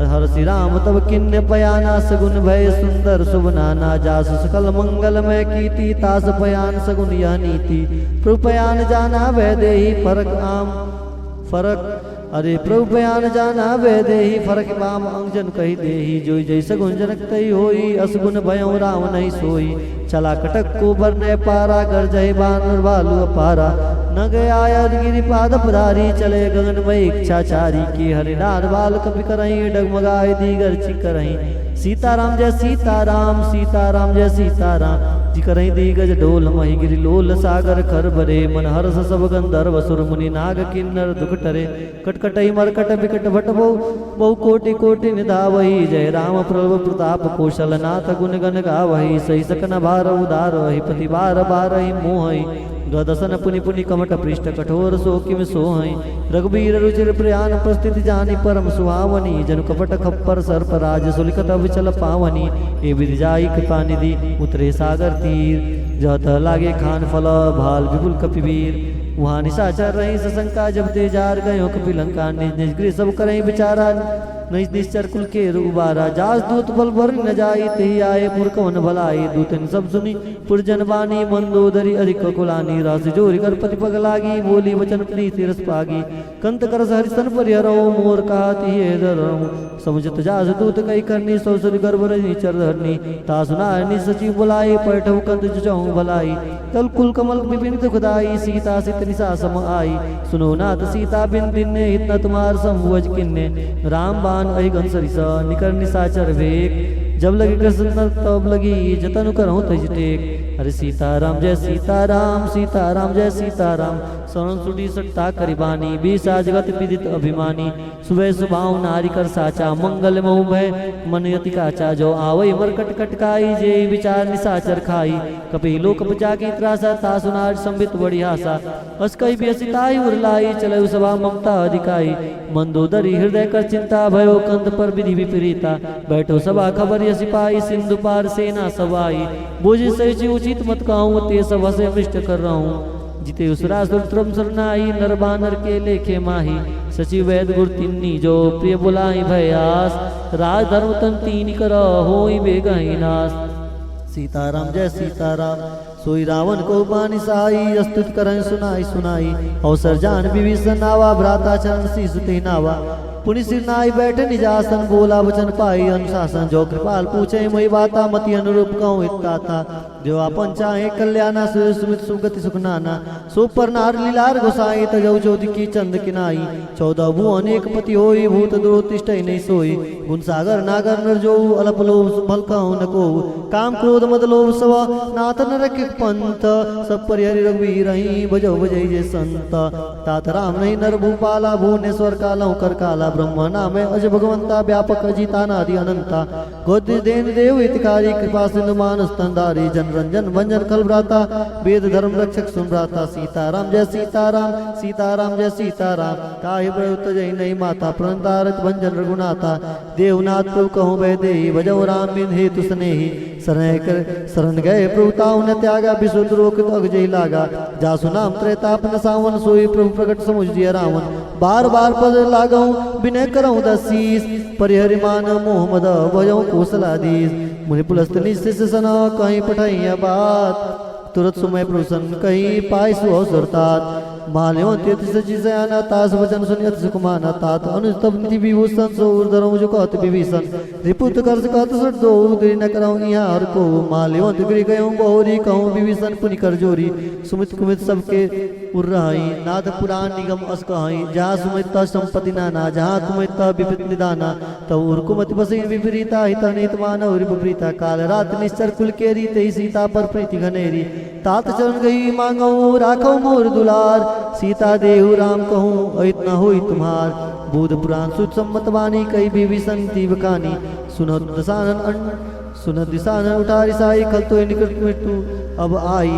हर्षि राम तब किन्य पयाना, सगुन भय सुंदर शुभ नाना। जासु सकल मंगलमय कीर्ति, तास पयान सगुन यह नीति। प्रभु पयान जाना भय देहि, फरक आम फरक। अरे प्रभु बयान जाना वह देहि, फरक बाम अंगजन कही देहि। जोई जैसे गुण जनक तई होई, असगुन भयउ राम नहीं सोई। चला कटक को बरने पारा, कर जय बानर भालु अपारा। न गया गिरि पाद पधारी, चले गगन में इच्छाचारी। की हरिनार बाल कपि करही, डगमगाए दीगर ची करही। सीताराम जय सीताराम, सीताराम जय सीताराम। जी करही दिगज डोल, मही गिरि लोल सागर खर बरे। मन हर्ष सब गंधर्व सुर मुनि, नाग किन्नर दुख टरे। कटकटई मरकट बिकट भट बहु कोटि कोटि निधावही। जय राम प्रभु प्रताप कौशल, नाथ गुण गण गावही। सही सकन भार उदार वही, पति बार बारहि मोहई। द्वादशन पुनि पुनि कमट पृष्ठ, कठोर सो किम सोहई। रघुबीर रुचिर प्रयाण, प्रस्थिति जानी परम सुहावनी। जनु कपट खप्पर सर्प राज, सुलिखत अविचल पावनी। ए विधि जाई कृपा निधि, उतरे सागर तीर। जत लागे खान फल, भाल विपुल कपिवीर। वहाँ निशाचर रही सशंका, जब ते जार गयो कपि लंका। निज निज गृह सब करई विचारा, निज निश्चर कुल के रुबारा। जास दूत बल भर न जाई, तेहि आए पुर कवन भलाई। दूतन सब सुनी पुरजन बानी, मंदोदरी अधिक कुलानी। रास जोरि कर पति पग लागी, बोली वचन प्रीति रस पागी। कंत कर हरिसन परिहरो, मोर कहती है डरहु। समुझत जास दूत कई करनी, सौसुर गर्भ रजनी चर धरनी। ता सुनाय सचिव बुलाई, पैठव कंत जचहु भलाई। कल कुल कमल विपिन दुखदाई, सीता सित निशा सम आई। सुनो नाथ सीता बिन दिन्ने, हित न तुम्हार संभुज किन्ने। राम बान अहिगन सरिसा, निकर निशाचर वेग। जब लगे कृष्ण तब लगी, जतन करहु तज टेक। अरे सीताराम जय सीताराम, सीताराम जय सीताराम। शरण सुडी सट्टा करिबानी, बीसा जगत विदित अभिमानी। सुबह सुभाव नारी कर साचा, मंगल महु भय मन यति काचा। जो आवई मरकट कटकाई, जे विचार निशाचर खाई। कपि लोक जागी त्रासा, ता सुनार संबित बड़ी आशा। अस कई बेसिताई उरलाई, चले सभा ममता अधिकाई। मंदोदरी हृदय कर चिंता, भयो कंत पर विधि विपरीता। बैठो सभा खबर सिपाही, सिंधु पार सेना सवाई। बोझ सही उचित मत कहूँ, ते सब से मृष्ट कर रहा हूँ। जिते उसरासुर त्रम सरनाई नर बानर के लेखे माही सचिव वैद गुर तिन्नी जो प्रिय बुलाई भयास राज धर्म तन तीन कर होई बेगही नास। सीताराम जय सीताराम सोई रावण को बानी साई अस्तुत करन सुनाई सुनाई अवसर जान विभीषण आवा भ्राता चरण सी सुते नावा पुनि सिर नाई बैठे निजासन बोला वचन पाई अनुशासन जो कृपाल पूछे मोहि बाता मति अनुरूप कहूँ इत्ताता जो आपन चाहे कल्याणा सुमित सुगति सुखनाना सो पर नार लीलार गोसाई तजौ चौधि की चंद किनाई 14 भू अनेक पति होई भूत दुरोतिष्ठ नहीं सोई गुण सागर नागर नर जो अलप लोभ भल कहूँ न को काम क्रोध मद लोभ सव नाथ नरक पंथ सब परिहरि रघुवीर रही बजो बजई जे संत तात राम नहीं नर भूपाला भुवनेश्वर कालौ कर काला ब्रह्म नामे अज भगवंता व्यापक अजिता नादि अनंता गोद देन देव हितकारी कृपा सिंधु मानस तंदारी जन रंजन भंजन कल भ्राता वेद धर्म रक्षक सुनभ्राता सीताराम जय सीताराम सीताराम जय सीताराम काहि प्रयुक्त जय नहीं माता प्रणतारत भंजन रघुनाथा देवनाथ प्रभु कहूँ वै देहि भजौ राम बिन हेतु स्नेही शरण गए प्रभुताऊ न त्यागा विशुद्ध रोक अग जय लागा जासु नाम त्रेतापन सावन सोई प्रभु प्रकट समुझ दिया रावण बार बार पद लागऊ विनय करऊँ दसीस परिहरि मान मोहम्मद भजऊ कौशलाधीश मुनि पुलस्त निशिष सना कहीं पठाइया बात तुरत सुमय प्रसन्न कहीं पाय सुअवसरतात माल्यों तीर्थ सची सयाना तास वचन सुनियत सुकुमाना तात अनुस्तभ निधि विभूषण सो उर्धरम जो कहत विभीषण रिपुत कर्ष कहत सट दो उदरी न करऊँ यहाँ हर को माल्यों तिगरी गयों बहुरी कहूँ विभीषण पुनि कर जोरी सुमित कुमित सबके उर्रहाई नाथ पुराण निगम अस कहाई जहाँ सुमित संपत्ति नाना जहाँ कुमित विपित निदाना तब उर्कुमति बसई विपरीता हित नित मानव विपरीता काल रात निश्चर कुल केरी तेई सीता पर प्रीति घनेरी तात चरण गई मांगऊ राखो मोर दुलार सीता देहु राम कहूँ अहित न होई तुम्हार बुध पुराण सुत सम्मत वाणी कई विभीषण तीव कानी सुनत दिशानन उठारी साई खल तो निकट मृत्यु अब आई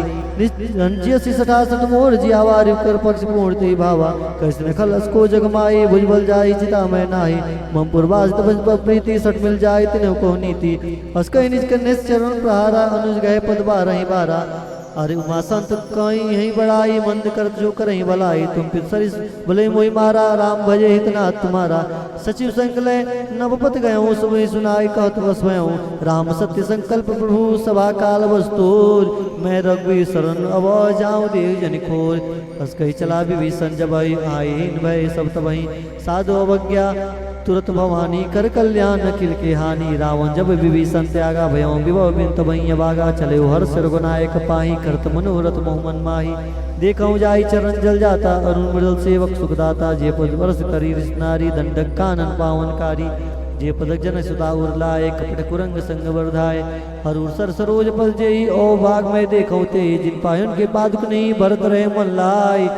रंजियसी सठासठ मोर जियावारि कर पक्ष पूर्णते भावा कृष्ण खल असको जगमाई भुजबल जाई चिता मैं नाही ममपुर बाज तब प्रीति सट मिल जाए तिन्ह को नीति अस्कई निज कन्या चरण प्रहारा अनुज गए पद बारही बारा अरे उमा संत कहीं यही बड़ाई मंद कर जो करही भलाई तुम फिर सरिस भले मोहि मारा राम भजे हितनाथ तुम्हारा सचिव संकले नवपत गयो सुबह सुनाई कहत वसवयो राम सत्य संकल्प प्रभु सभा काल वस्तुर मैं रघुवीर शरण अब जाऊं देव जन खोर बस कही चला विभीषण जब आए भय सब तबही साधु अवज्ञा तुरत भवानी कर कल्याण किल के हानि रावण जब विभीषण त्यागा भयों विभव बिन तबही बागा चले हर सिर गुनायक पाही करत मनोरथ मोहमन माही देखऊँ जाई चरण जल जाता अरुण मृदल सेवक सुखदाता जे पद वर्ष करी नारी दंडक कानन पावनकारी जे पदक जन सुता उर्लाए कपट कुरंग संग वर्धाए हरुर सर सरोज पल जेई ओ भाग में देखो ते जिन पायन के पादुक नहीं भरत रहे मन लाई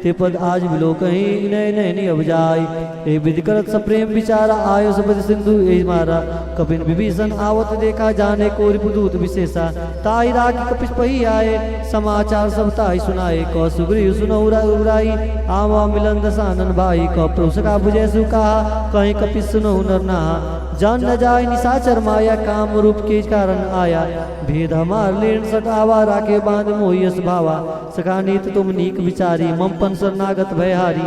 ते पद आज बिलो कहीं नय नैनी अब जाय ए विधि करत सप्रेम विचारा आयो सबद सिंधु ए मारा कपिन विभीषण आवत देखा जाने को रिपुदूत विशेषा ताई राखी कपिस पही आए समाचार सब ताई सुनाए कौ सुग्रीव सुनौरा उराई आवा मिलन दसानन भाई कौ प्रभु बुझे सु कहा कहीं कपिस सुनो नहा जान न जाय निशाचर माया काम रूप के कारण आया भेद हमार लेन सट आवा राखे बांध मोहियस भावा सखा नीत तुम नीक विचारी ममपन शरणागत भयहारी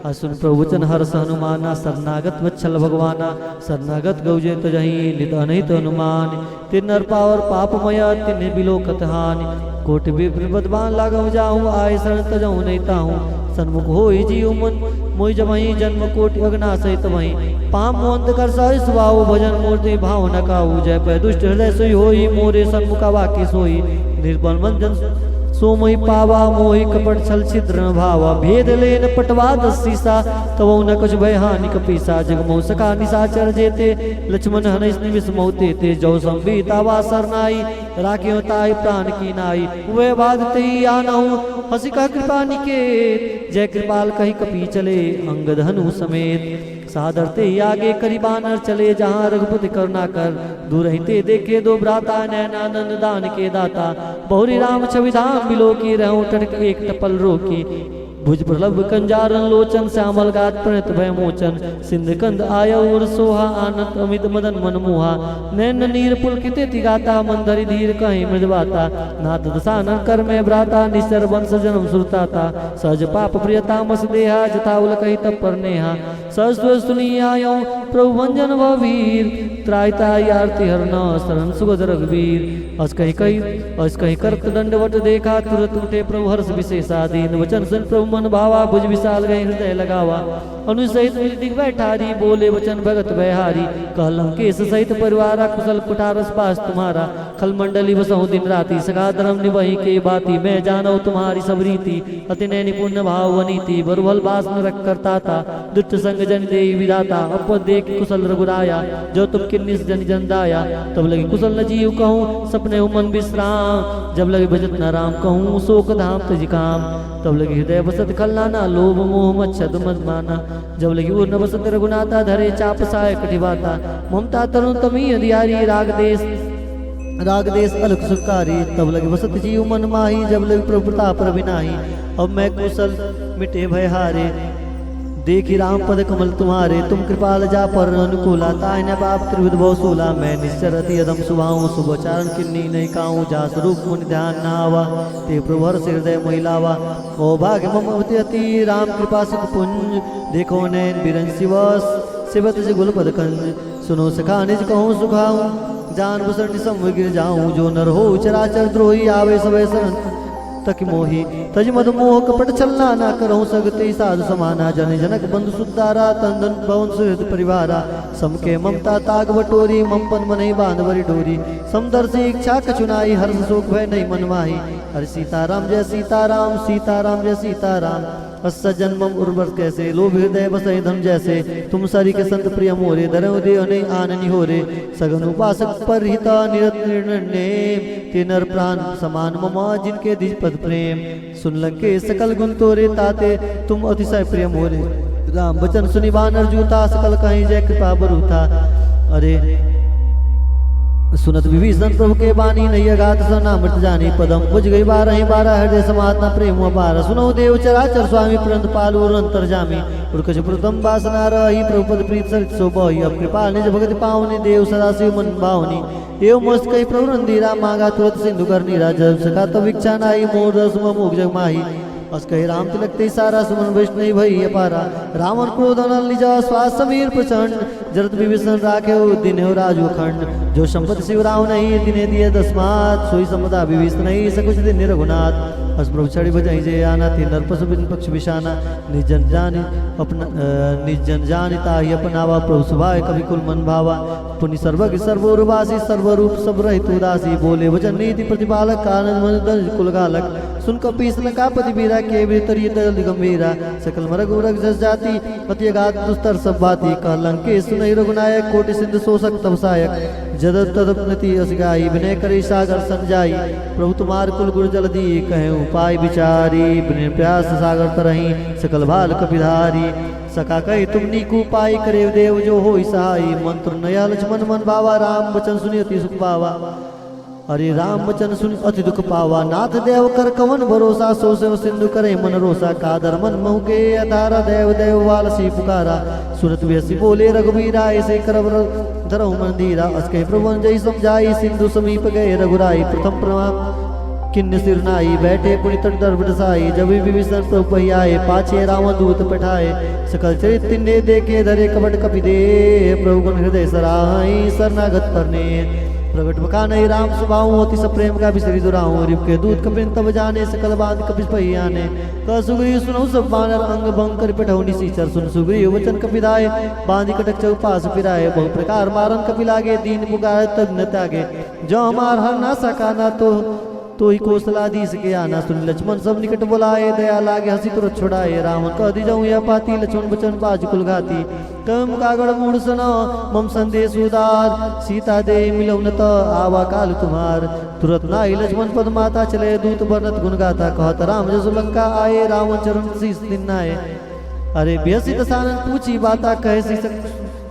असुन प्रवचन हर्ष हनुमाना शरणागत वत्सल भगवाना शरणागत गौजे तजही लित अनहित हनुमान तिन नर पावर पापमय तिन्हे बिलोकत हानि कोटि विपदबान लागव जाऊँ आय शरण तजहु नहीं ताहूँ सन्मुख हो जीव मन मोहि जमही जन्म कोटि अग्ना सहित वही पाम मोंत कर सहि सुभाव भजन मूर्ति भाव न काऊ जय पै दुष्ट हृदय सोई होई मोरे सन्मुख वाक्य सोई निर्बल मन जन सो मोहि पावा मोहि कपट छल छिद्र भावा भेद लेन पटवा दसीसा तब न कुछ भय हानि कपीसा जगमो सका निशाचर जेते लक्ष्मण हनैस निविष मोते ते जो संबीता वा सरनाई राखियो ताई प्राण की नाई वे बाद तई आनहु हसिका कृपा निकेत जय कृपाल कही कपी चले अंगद हनु समेत सादरते आगे करी बानर चले जहाँ रघुपति करुणा कर दूर रहते देखे दो भ्राता नैनानंद दान के दाता बहुरी राम छवि धाम बिलो की रहूं टटक एक टपल रोकी भुज प्रलभ कंजारन लोचन श्यामल गात प्रणत भय मोचन सिंध कंद आय और सोहा आनंद अमित मदन मन मोहा नैन नीर पुलकित गाता मंदरी धीर कहीं मृदवाता नाथ दसानन कर में भ्राता निश्चर वंश जन्म सुरताता सहज पाप प्रियता मस देहा जथा उल कही तप पर नेहा सहज सुनी आयो प्रभु भंजन व वीर त्रायता आरती हरना शरण सुगद रघुवीर अस कहीं करत दंडवट देखा तुरत उठे प्रभु हर्ष विशेषाधीन वचन सुन प्रभु मन भावा भुज विशाल गए हृदय लगावा अनुसहित दिग बैठारी बोले वचन भगत बहारी कहलम केस सहित परिवारा कुशल कुठारस पास तुम्हारा खल मंडली बसहु दिन राति सगा धर्म निवही के बाती मैं जानो तुम्हारी सब रीति अति नैनी पुण्य भाव वनीति बरुवल बास न रख करता था दुष्ट संग जन दे विदाता अपद देख कुशल रघुराया जो तुम किन्निस जन जन दाया तब लगे कुशल न जीव कहूँ सपने हो मन विश्राम जब लगे भजत न राम कहूँ शोक धाम तज काम तब लगे हृदय बसत खलनाना लोभ मोह मच्छद मदमाना जब लगी उर्न बसत रघुनाथा धरे चाप साय कटिवाता ममता तरुण तमी अधियारी राग देश अलख सुकारी तब लगे बसत जीव मन माही जब लगे प्रभु प्रताप रविनाही अब मैं कुशल मिटे भय हारे देखी राम पद कमल तुम्हारे तुम कृपाल जा पर अनुकूला ताय बाप त्रिविध भव सूला मैं निश्चर अति अदम सुभाऊं शुभचारण किन्नी नहीं काऊं जा स्वरूप मुनि ध्यान न आवा ते प्रभु हर हृदय महिलावा ओ भाग्य मम अति राम कृपा सुख पुंज देखो नैन बिरन शिवस शिवत गुल पद कंज सुनो सखा निज कहूँ सुखाऊं जान बसर निसम गिर जाऊं जो नर हो चराचर द्रोही आवे सवे शरण तक मोही तज मद मोह कपट चलना ना करहु सगते साधु समाना जन जनक बंधु सुदारा तंदन पवन सुहृद परिवारा समके ममता ताग बटोरी मम पद मनई बांधवरी डोरी समदर्शी इच्छा कचुनाई हर्ष शोक भय नहीं मनवाही हरि सीताराम जय सीताराम सीताराम जय सीताराम अस जन्मम उर्वर कैसे लोभ हृदय बसई धम जैसे तुम सरी के संत प्रिय मोरे दरव दे अने आननी हो रे सगन उपासक पर हिता निरत निर्णय ते नर प्राण समान ममा जिनके दिज पद प्रेम सुन लंके सकल गुण तोरे ताते तुम अतिशय प्रिय मोरे राम वचन सुनि वानर जूता सकल कहीं जय कृपा बरूथा अरे सुनत विभीषण प्रभु के बानी नहीं अगात सना मृत जानी पदम बुझ गई बारह हृदय समात्मा प्रेम अपार सुनो देव चराचर स्वामी प्रंत पालू अंतर जामी उड़कछ प्रथम वासना रही प्रभुपद प्रीत सरित सो बही अब कृपा निज भगति पावनी देव सदा शिव मन भावनी एवं मस्त कही प्रभु रंधीरा मांगा तुरत सिंधु कर नीरा जब सका तब इच्छा नाई मोर रसम मोग जग माही अस कही राम तिलक ते सारा सुमन वैष्णव भई अपारा रावण क्रोध अनल निजा श्वास समीर प्रचंड जरत विभीषण राखे दिन हो राजू खंड जो संपत्ति शिव राव नहीं दिने दिए दस्मात सोई संपदा विभीषण नहीं सकुच दिन रघुनाथ अस प्रभु छड़ी बजाई जय आना थे नर पशु बिन पक्ष विशाना निजन जानिता ही अपनावा प्रभु सुभाय कवि कुल मन भावा पुनि सर्वज्ञ सर्वोर्वासी सर्वरूप सब रहित उदासी बोले वचन नीति प्रतिपालक कानन मन कुल गालक सुन कपीस लंकापति वीरा के तरिय दल गंभीरा सकल मरग उरग जस जाति पति अगाध दुस्तर सब बाती कह लंके सुनई रघुनायक कोटि सिंधु शोषक तब सायक जद तदपनति असगाई विनय करे सागर संजाई प्रभु तुम्हार कुल गुरु जलदी कहे उपाय विचारी बिन प्रयास सागर तरही सकल भाल कपिधारी सका कहे तुम नीकु पाई करे देव जो हो सहाई मंत्र नया लक्ष्मण मन बावा राम वचन सुनि अति सुख पावा अरे राम वचन सुन अति दुख पावा नाथ देव कर कवन भरोसा सो से सिंधु करे मन रोसा कादर मन महु के अधारा देव देव वालसी पुकारा सुरत व्यसी बोले रघुवीरा ऐसे करब धरहु मंदिरा अस कहे प्रभु जय समझाई सिंधु समीप गए रघुराई प्रथम प्रणाम किन्न सिर नाई बैठे पुनि तट दर साई जब विभीषण प्रभु आए पाछे रावण दूत पठाए सकल चरित तिन्ने देखे धरे कपट कपि दे प्रभु गुण हृदय सराई शरणागत करने प्रगट बका नहीं राम सुभाऊ होती सब प्रेम का बिसरी दुराऊं रिप के दूत कपिन तब जाने सकल बांध कपिस पहियाने कह सुग्रीव सुनो सब बानर अंग भंग कर पिठौनी सीचर सुन सुग्रीव वचन कपिदाय बांधी कटक चौ पास फिराए बहु प्रकार मारन कपि लागे दीन पुकार तब न त्यागे जो हमार हर ना सका ना तो ही कौशलाधीश के आना सुन लक्ष्मण सब निकट बुलाए दया लागे हंसी तुरंत छुड़ाए रावण कह दी जाऊं यह पाती लक्ष्मण बचन बाज कुल गाती कम कागड़ मूड सुनो मम संदेश उदार सीता दे मिलौ न त आवा काल तुम्हार तुरंत नाई लक्ष्मण पद माता चले दूत वर्णत गुण गाता कहत राम जसु लंका आए रावण चरण शीस दिन नाए अरे व्यसित सानन पूछी बाता कहे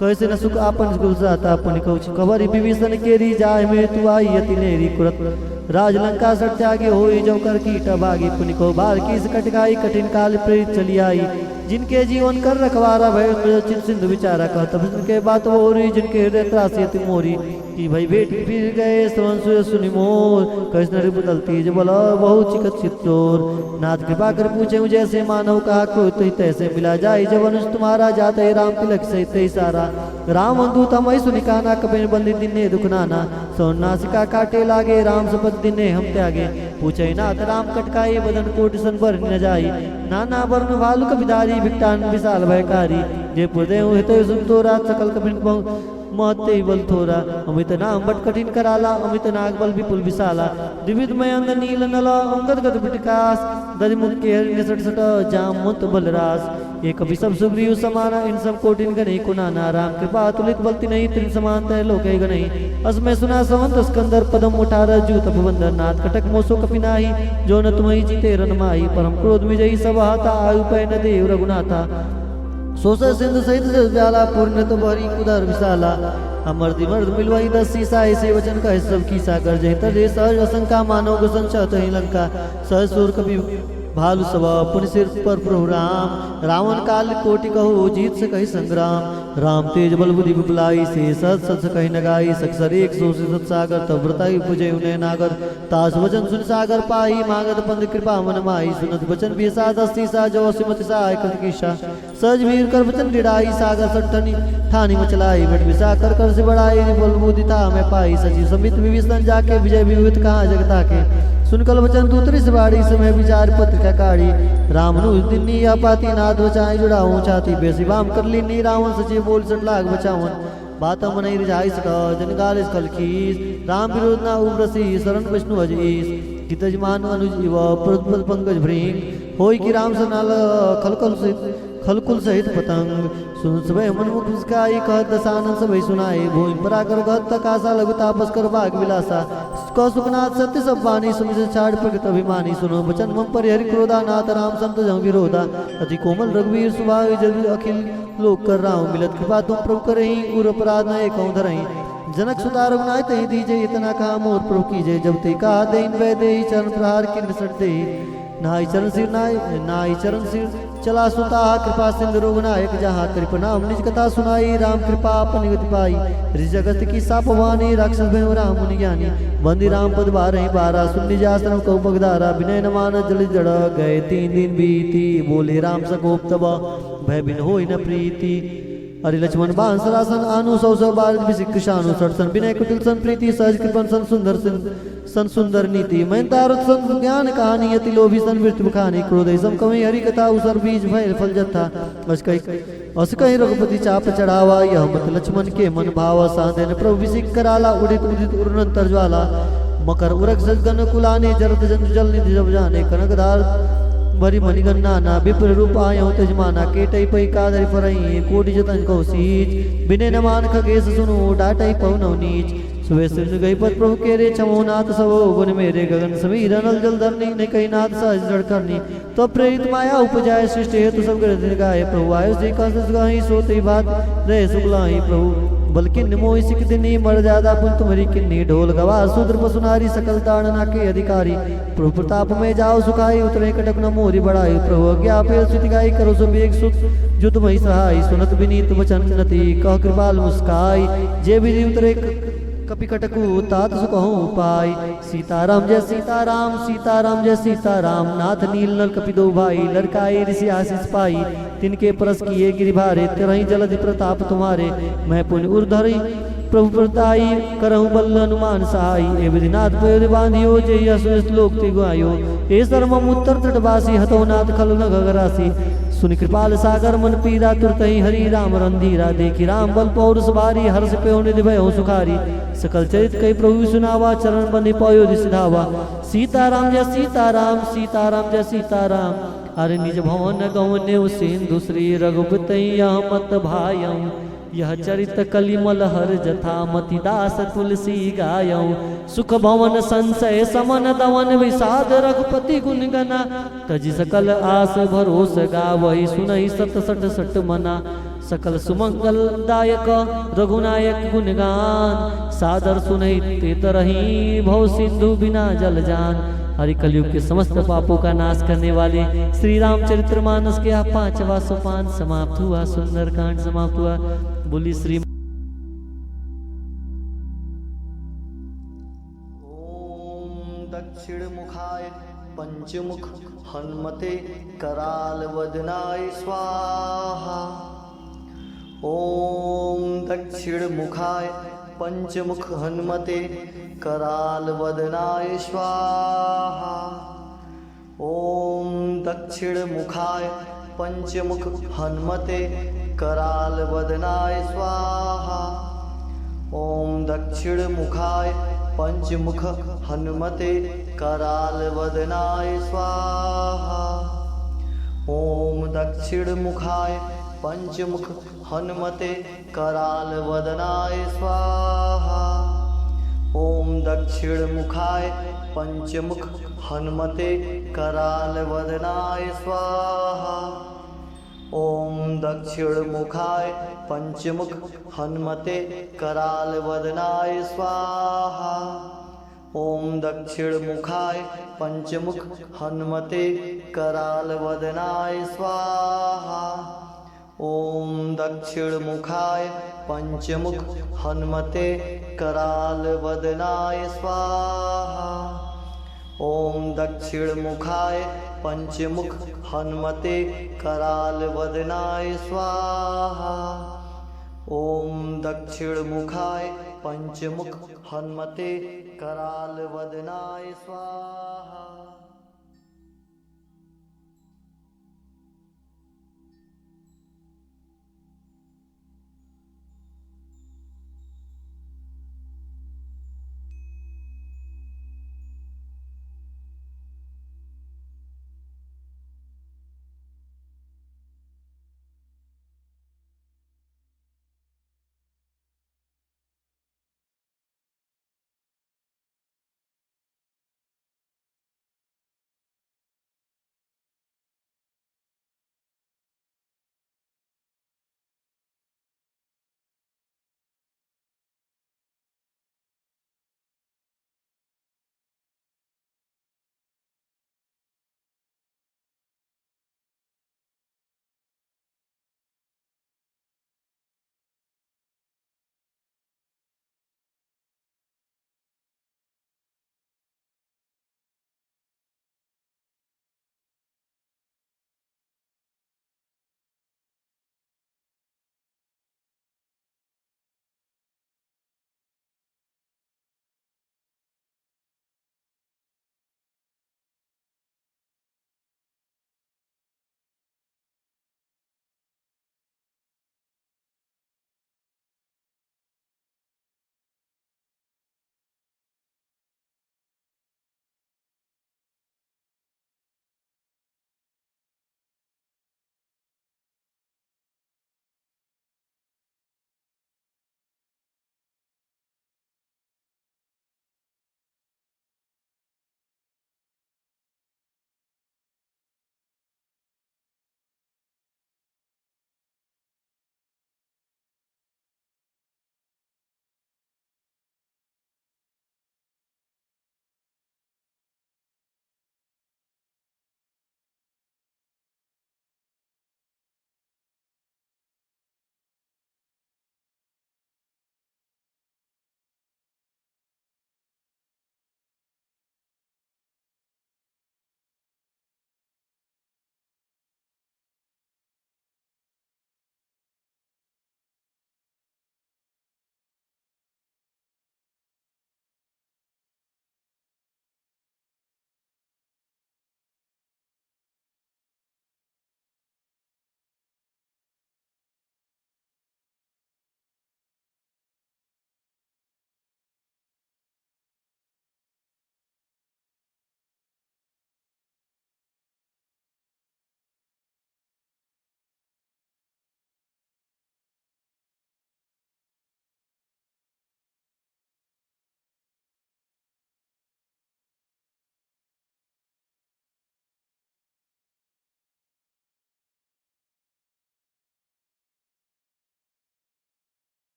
कैसे न सुख आपन गुलजाता पुनि कौच खबर विभीषण केरी जाय मृत्यु आई यति नेरी कुरत राज लंका सट त्यागे होई जो कर कीट भागी पुनि को बार की कटकाई कठिन काल प्रेत चली आई जिनके जीवन कर रखवारा भय चित सिंधु विचारा कहत के बात मोरी जिनके हृदय त्रासियति मोरी कि भाई बेटी फिर गए श्रवण सुनि मोर कृष्ण रि बदलती जो बोला बहु चिकत चित्तोर नाथ कृपा कर पूछे जैसे मानव कहा को तो तैसे मिला जाए जब अनुष तुम्हारा जाता है राम तिलक सहित सारा राम दूत मई सुनि काना कबीर बंदी दिने दुख नाना सोन नासिका काटे लागे राम सपत दिने हम त्यागे पूछे नाथ राम कटकाए बदन कोट सन भर न जाई नाना वर्ण भालुक विदारी विकटान विशाल भयकारी जे पुदे हित सुन तोरा सकल कपिन महते बल थोरा अमित नाम बट कठिन कराला अमित नाग बल विपुल विशाला द्विविध मयंग नील नला अंगद गद विकास दधि मुख के निसट सट जाम मुत बलरास एक कभी सब सुग्रीव समाना इन सब कोटिन गने कुनाना राम कृपा तुलित बलति नहीं तिन समान तय लोके गने असमय सुना सवंत स्कंदर पदम उठार जूत बंदर नाथ कटक मोसो कपिनाही जो न तुम्हि जीते रनमाई परम क्रोध विजयी सब हाथा आयु पै न देव रघुनाथा सोस सिंधु सहित व्याला पूर्ण तो भरी उदर विशाला अमर दिमर्द मिलवाई दस सीसा ऐसे वचन का सब की सागर जय तर सहज असंका मानव गुसन चत लंका सहज सुर कवि भालु सब पुनि सिर पर प्रभु राम रावण काल कोटि कहो जीत से कही संग्राम राम तेज बल बुद्धि विपुलाई से सत सत कही नगाई सकसर एक सो सत सागर तब व्रताई पूजे उन्हें नागर तास वचन सुन सागर पाई मागत पंद कृपा मन माई सुनत वचन भी दस्ती सा जो सिमत साय कृत कीशा सहज वीर कर वचन डिड़ाई सागर सट्टनी ठानी मचलाई बट विसा कर से बढ़ाई बल बुद्धि था मैं पाई सची समित विभीषण जाके विजय विविध कहा जगता के सुनकल वचन दूतरी सवाड़ी समय विचार पत्रिका काढ़ी राम दिन्नी या पाती नाथ बचाए जुड़ाऊं छाती बेसी वाम कर ली रावण सचिव बोल सट लाग बचावन बात मन रिझाई सक जनगाल कल खीस राम विरोध ना उब्रसी शरण विष्णु अजीस हितजमान अनुजीव प्रद्भुत पंकज भृंग होई की राम सनाल खलकुल सहित पतंग सुन सब मन मुख मुस्काई कह दसानन सब सुनाए भूमि पराकर गत कासा लघु तापस कर भाग विलासा सुखनाथ सत्य सब वाणी सुमित छाड़ प्रगत अभिमानी सुनो वचन मम पर हरि क्रोधा नाथ राम संत जम विरोधा अति कोमल रघुवीर सुभाव जदि अखिल लोक कर राम मिलत कृपा तुम प्रभु करही उर अपराध न एक धरही जनक सुता रघुनाथ ते दीजे इतना कहा मोर प्रभु कीजे जब ते कहा देन वै दे चरण प्रहार की निसट दे नाई चरण सिर चला सुता कृपा सिंधु रघुनायक जहाँ कृपनाम निज कथा सुनाई राम कृपा अपन गति पाई ऋषि जगत की सापवानी राक्षस भय राम मुनि ज्ञानी बंदी राम पद बारह बारा सुन निज आश्रम कौ पगदारा विनय न मान जल जड़ गए 3 दिन बीती बोले राम सकोप तब भय बिन होई न प्रीति अरे लक्ष्मण बाण सरासन आनु सौ सौ बार विसिक शानु सटसन विनय कुटिल सन प्रीति सहज कृपन सन सुंदर नीति मैंतारुत सन ज्ञान कहानी यति लोभी सन मृत्यु खानी क्रोध सम कवि हरि कथा उसर बीज भय फल जथा अस कही रघुपति चाप चढ़ावा यह मत लक्ष्मण के मन भाव साधन प्रभु विसिक कराला उदित उदित उर्नंतर ज्वाला मकर उरग सजगन कुलाने जरत जन जल निधि जब जाने कनकधार भरी मणिगन्ना ना विप्र रूप आयो तेजमाना केटई पई कादरि फरई कोटि जतन को सीच बिने नमान खगेश सुनो डाटई पवनौ नीच सुबह सिर गई पद प्रभु के रे छमो नाथ सबो गुण मेरे गगन समीर अनल जल धरनी ने कही नाथ सहज जड़ करनी तो प्रेरित माया उपजाय सृष्टि हेतु सब दिन गाय प्रभु आयुष जी का गाही सोती बात रहे सुगलाई प्रभु बल्कि मोहि सिख दिनी मर ज्यादा पुन तुम्हारी किन्नी ढोल गवा शूद्र पसुनारी सकल ताड़ना के अधिकारी प्रभु प्रताप में जाओ सुखाई उतरे कटक न मोरी बढ़ाई प्रभु अज्ञा पे स्तुति गाई करो सो बेग सुत जुत मई सहाय सुनत विनीत वचन नति कह कृपाल मुस्काई जे भी उतरे कपि कटकु तात सुकहु उपाय सीताराम जय सीताराम सीताराम जय सीताराम नाथ नील नल कपि दो भाई लड़काए ऋषि आशीष पाई तिनके परस किए गिरिभारे तेरही जलधि प्रताप तुम्हारे मैं पुण्य उर्धरी प्रभु प्रताई करहु बल अनुमान सहाई ए विधिनाथ पेर बांधियो जय सुनिस लोक ते गुआयो ए सर्वम उत्तर तटवासी हतो नाथ खल न गगरासी सुनि कृपाल सागर मन पीरा तुरतहि हरि राम रंधीरा देखी राम बल पौरुष भारी हर्ष पे निधि भयो सुखारी सकल चरित कई प्रभु सुनावा चरण बंदी पयो दिसधावा सीताराम जय सीताराम सीताराम जय सीताराम अरे निज भवन गौने सिंधु श्री रघुपति मत भायं यह चरित कलिमल हर जथा मति दास तुलसी गायं सुख भवन संशय समन दवन विषाद रघुपति गुण गना तजि सकल आस भरोस गावहि सुनहि सत सट सट मना सकल सुमंगलदायक रघुनायक गुणगान सादर सुनई ते तरही भव सिंधु बिना जल जान। हरि कलयुग के समस्त पापों का नाश करने वाले श्री रामचरितमानस के 5वां सोपान समाप्त हुआ, सुंदर कांड समाप्त हुआ। बोली श्री दक्षिण मुखाय पंचमुख हनुमते कराल वदनाय स्वाहा। ओम दक्षिण मुखाय पंचमुख हनुमते कराल वदनाय स्वाहा। ओम दक्षिण मुखाय पंचमुख हनुमते कराल वदनाय स्वाहा। ओम दक्षिण मुखाय पंचमुख हनुमते कराल वदनाय स्वाहा। ओम दक्षिण मुखाय पंचमुख हनुमते कराल वदनाय स्वाहा। ओम दक्षिण मुखाय पंचमुख हनुमते कराल वदनाय स्वाहा। ओम दक्षिण मुखाय पंचमुख हनुमते कराल वदनाय स्वाहा। ओम दक्षिण मुखाय पंचमुख हनुमते कराल वदनाय स्वाहा। ओम दक्षिण मुखाय पंचमुख हनुमते कराल वदनाय स्वाहा। ओम दक्षिण मुखाय पंचमुख हनुमते कराल वदनाय स्वाहा। ओम दक्षिण मुखाय पंचमुख हनुमते कराल वदनाय स्वाहा।